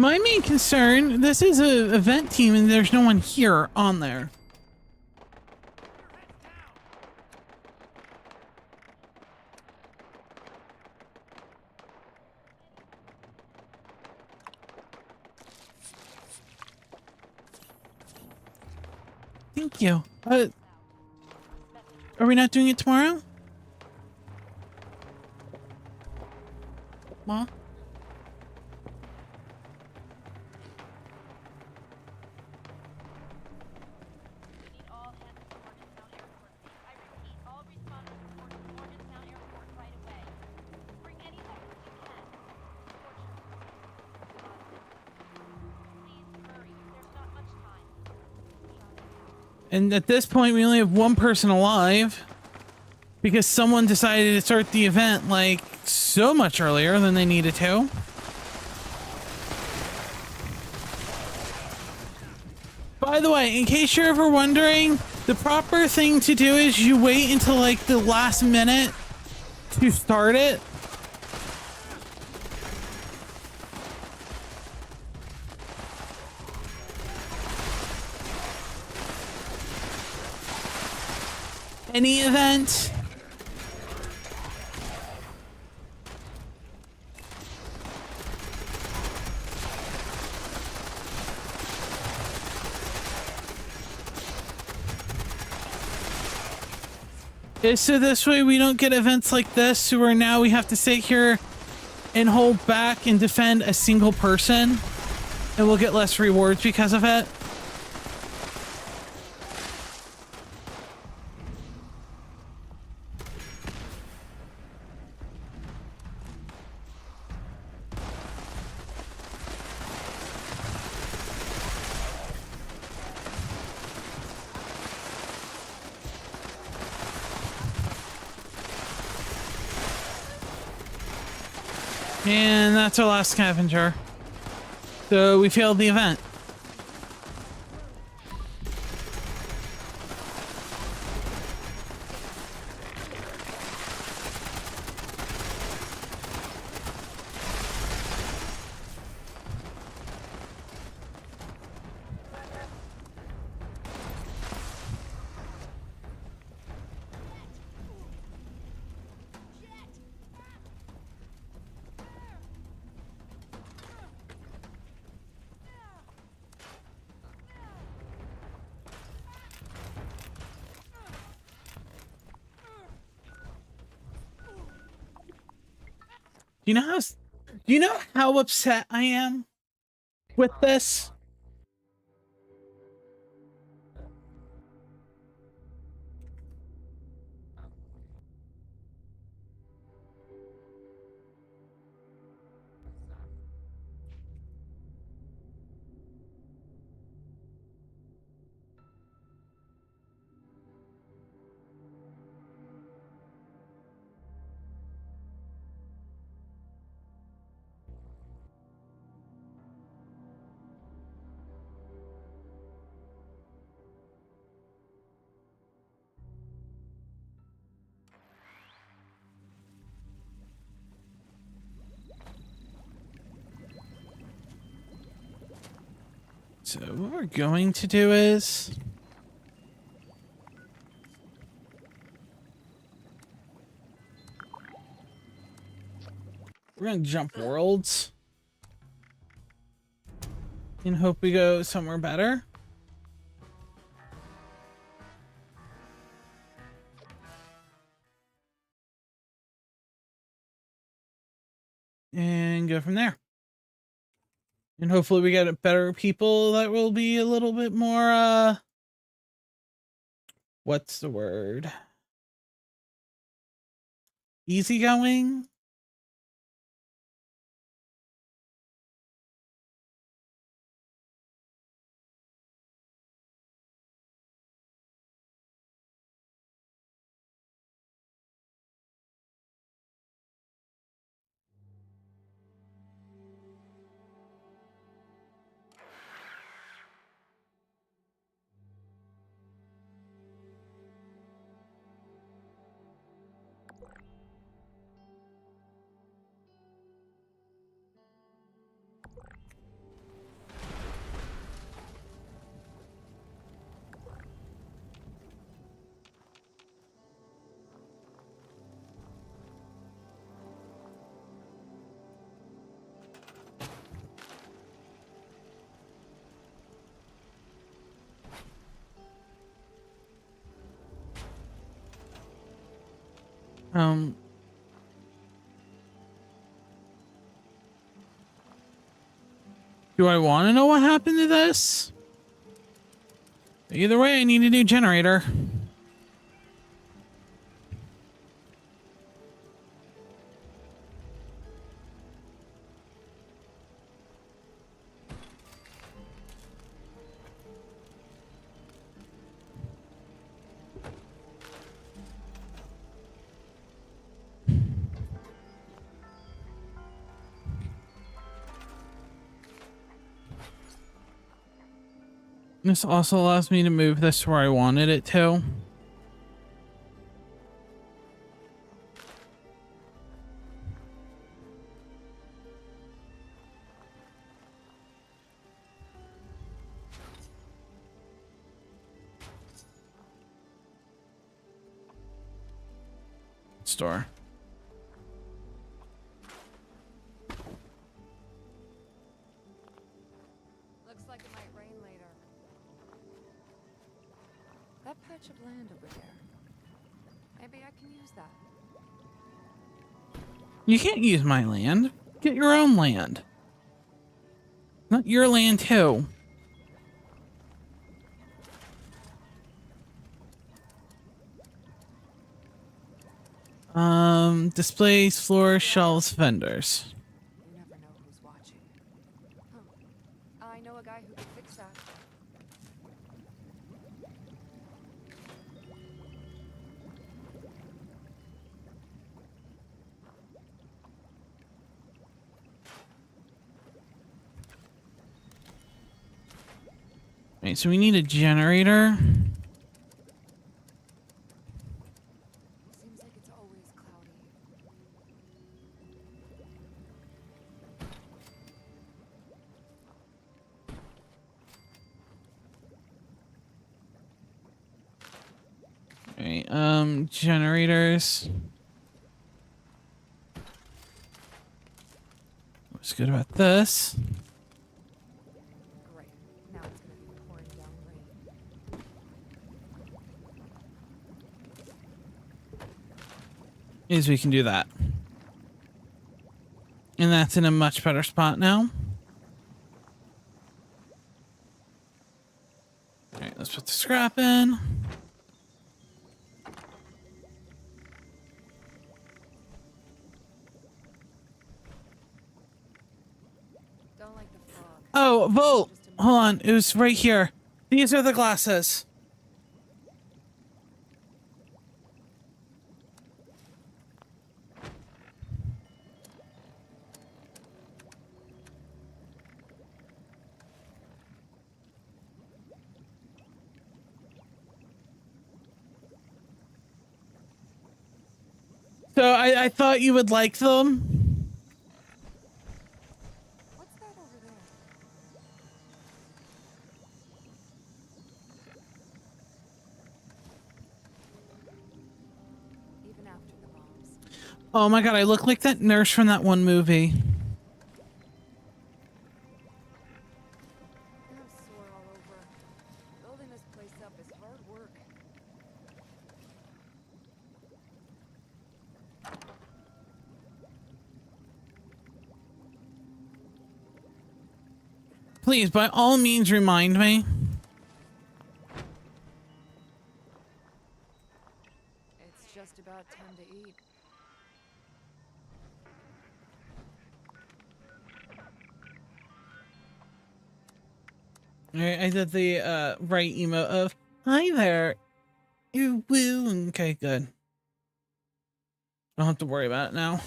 My main concern, this is an event team and there's no one here on there. Thank you. Are we not doing it tomorrow? Ma? And at this point, we only have one person alive because someone decided to start the event like so much earlier than they needed to. By the way, in case you're ever wondering, the proper thing to do is you wait until like the last minute to start it. Any event. So this way we don't get events like this where now we have to sit here and hold back and defend a single person and we'll get less rewards because of it. And that's our last scavenger. So we failed the event. You know how you know how upset I am with this? So what we're going to do is we're gonna jump worlds and hope we go somewhere better. And go from there. And hopefully we get better people that will be a little bit more, what's the word? Easygoing? Do I want to know what happened to this? Either way, I need a new generator. This also allows me to move this where I wanted it to. Store. Looks like it might rain later. That patch of land over there. Maybe I can use that. You can't use my land. Get your own land. Not your land too. Displays, floors, shelves, vendors. You never know who's watching. I know a guy who can fix that. Right, so we need a generator. Seems like it's always cloudy. Right, generators. What's good about this? Great. Now it's gonna be pouring down rain. Is we can do that. And that's in a much better spot now. All right, let's put the scrap in. Don't like the fog. Oh, Volt, hold on. It was right here. These are the glasses. So I thought you would like them. What's that over there? Even after the bombs. Oh my god, I look like that nurse from that one movie. I'm sore all over. Building this place up is hard work. Please, by all means, remind me. It's just about time to eat. Alright, I did the right emote of hi there. You woo. Okay, good. I don't have to worry about it now.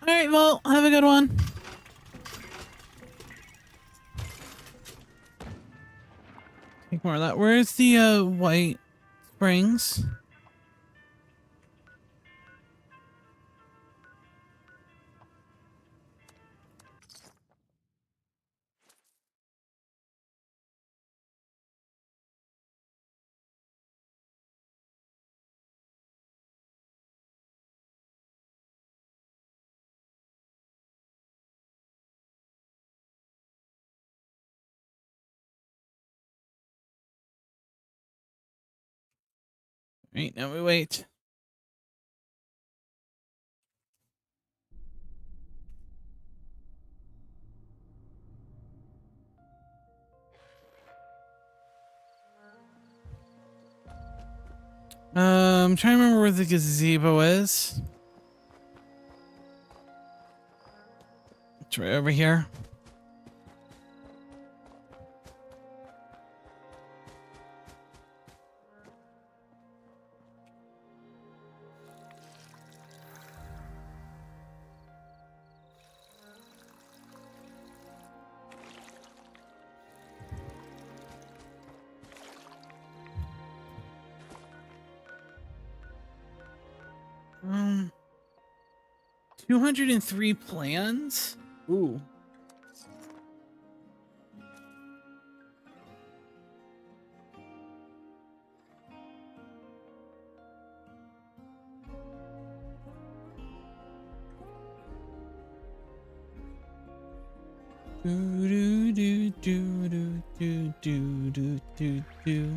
Alright, well, have a good one. Take more of that. Where's the white springs? Right, now we wait. I'm trying to remember where the gazebo is. It's right over here. Um, 203 plans? Ooh. Do do do do do do do do do.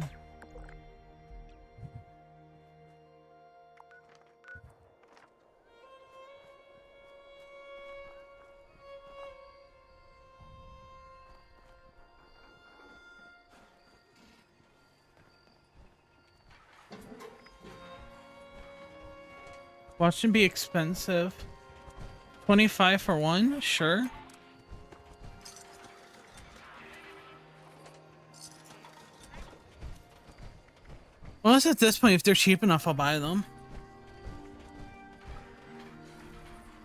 Watch them be expensive. 25 for one? Sure. Well, it's at this point, if they're cheap enough, I'll buy them.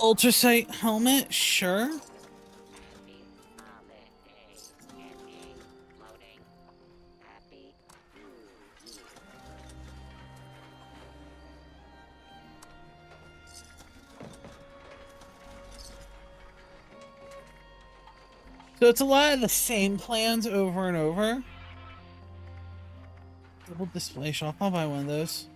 Ultrasight helmet? Sure. So it's a lot of the same plans over and over. Double display shop. I'll buy one of those.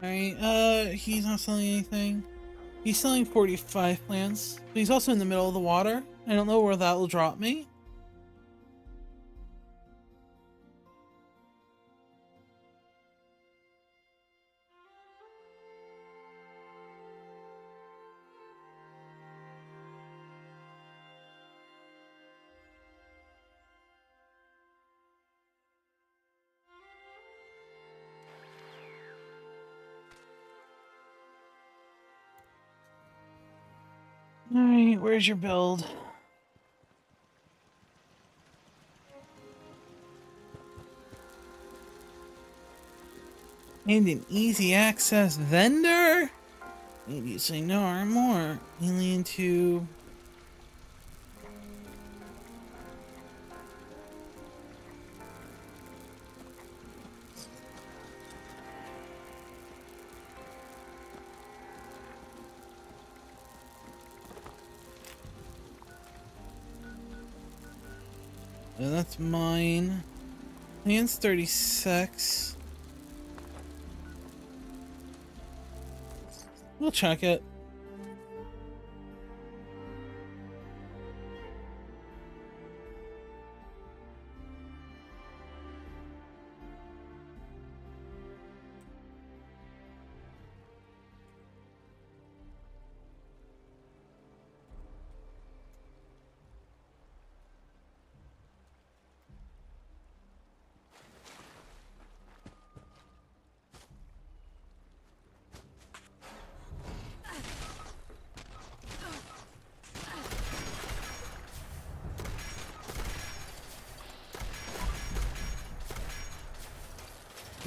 Alright, he's not selling anything. He's selling 45 plants, but he's also in the middle of the water. I don't know where that will drop me. Alright, where's your build? And an easy access vendor? Maybe you say no or more. Alien to... Oh, that's mine. Land's 36. We'll check it.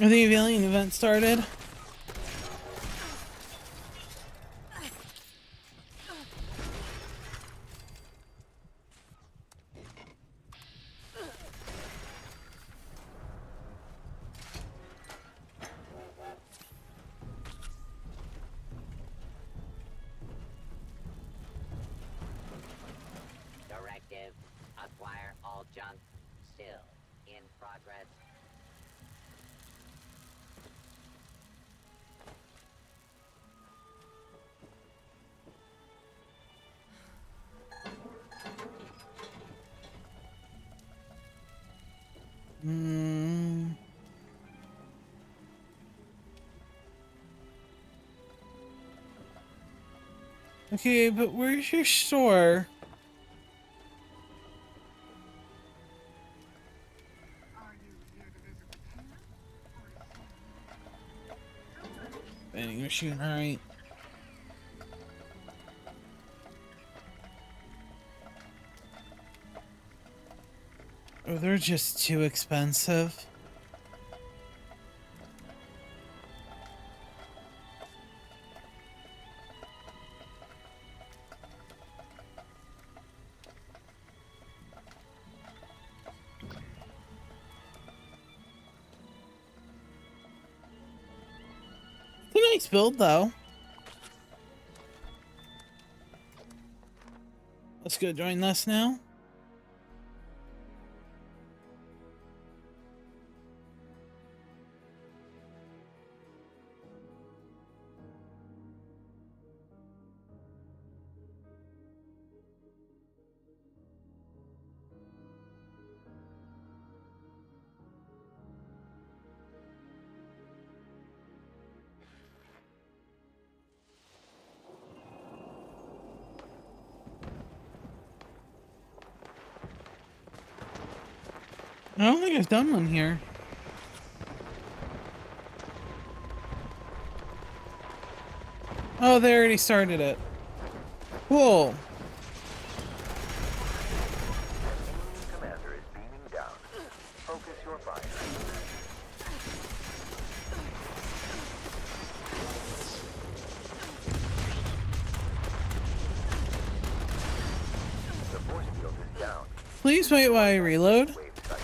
I think the alien event started. Directive, acquire all junk, still in progress. Okay, but where's your store? Vending machine, alright. Oh, they're just too expensive. It's a nice build, though. Let's go join this now. I don't think I've done one here. Oh, they already started it. Cool. Commander is beaming down. Focus your fire. The force field is down. Please wait while I reload. Wave sight.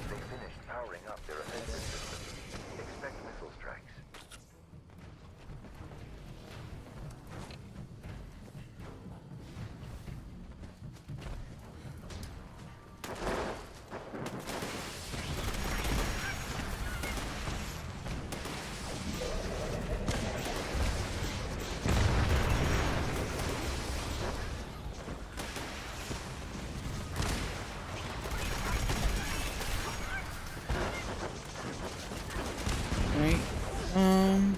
They finished powering up their offensive system. Expect missile strikes. Alright. Um...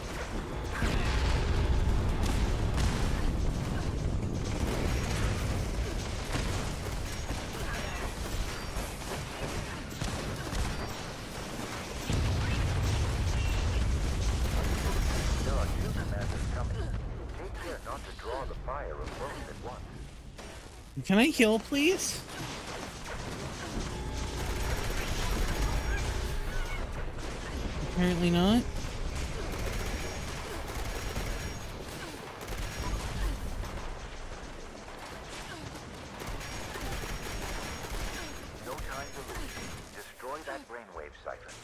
There are two commanders coming. Take care not to draw the fire of both at once. Can I heal, please? Apparently not. No time to lose. Destroy that brainwave siphon.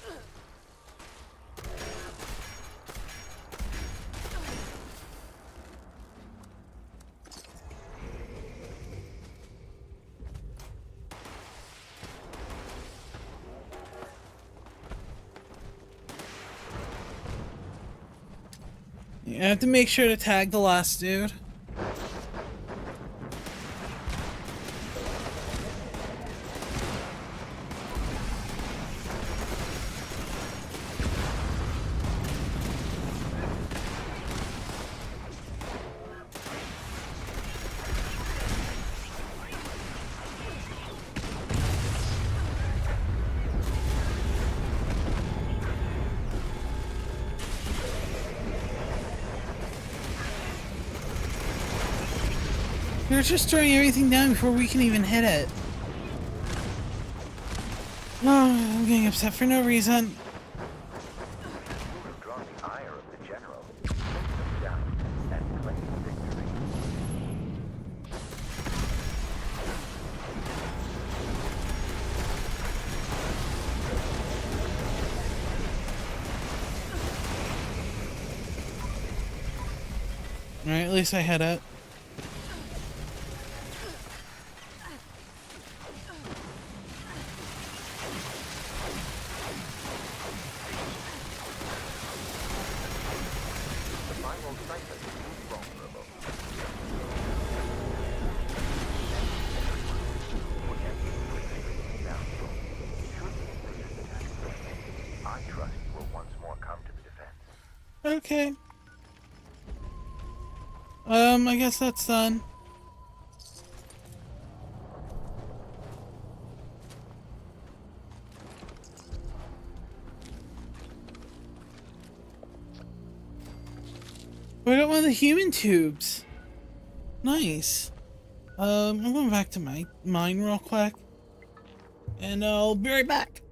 You have to make sure to tag the last dude. They're just throwing everything down before we can even hit it. Oh, I'm getting upset for no reason. You have drawn the ire of the general. Take them down and claim victory. Alright, at least I hit it. The final siphon is vulnerable. Now, should the invaders attack again, I trust you will once more come to the defense. Okay. I guess that's done. I got one of the human tubes. Nice. I'm going back to my mine real quick. And I'll be right back.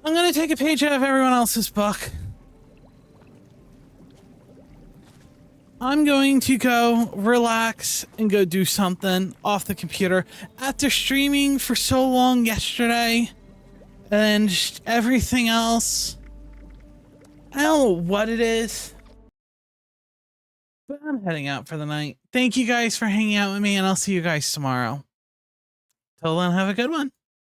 I'm gonna take a page out of everyone else's book. I'm going to go relax and go do something off the computer after streaming for so long yesterday and just everything else. I don't know what it is, but I'm heading out for the night. Thank you guys for hanging out with me, and I'll see you guys tomorrow. Till then, have a good one.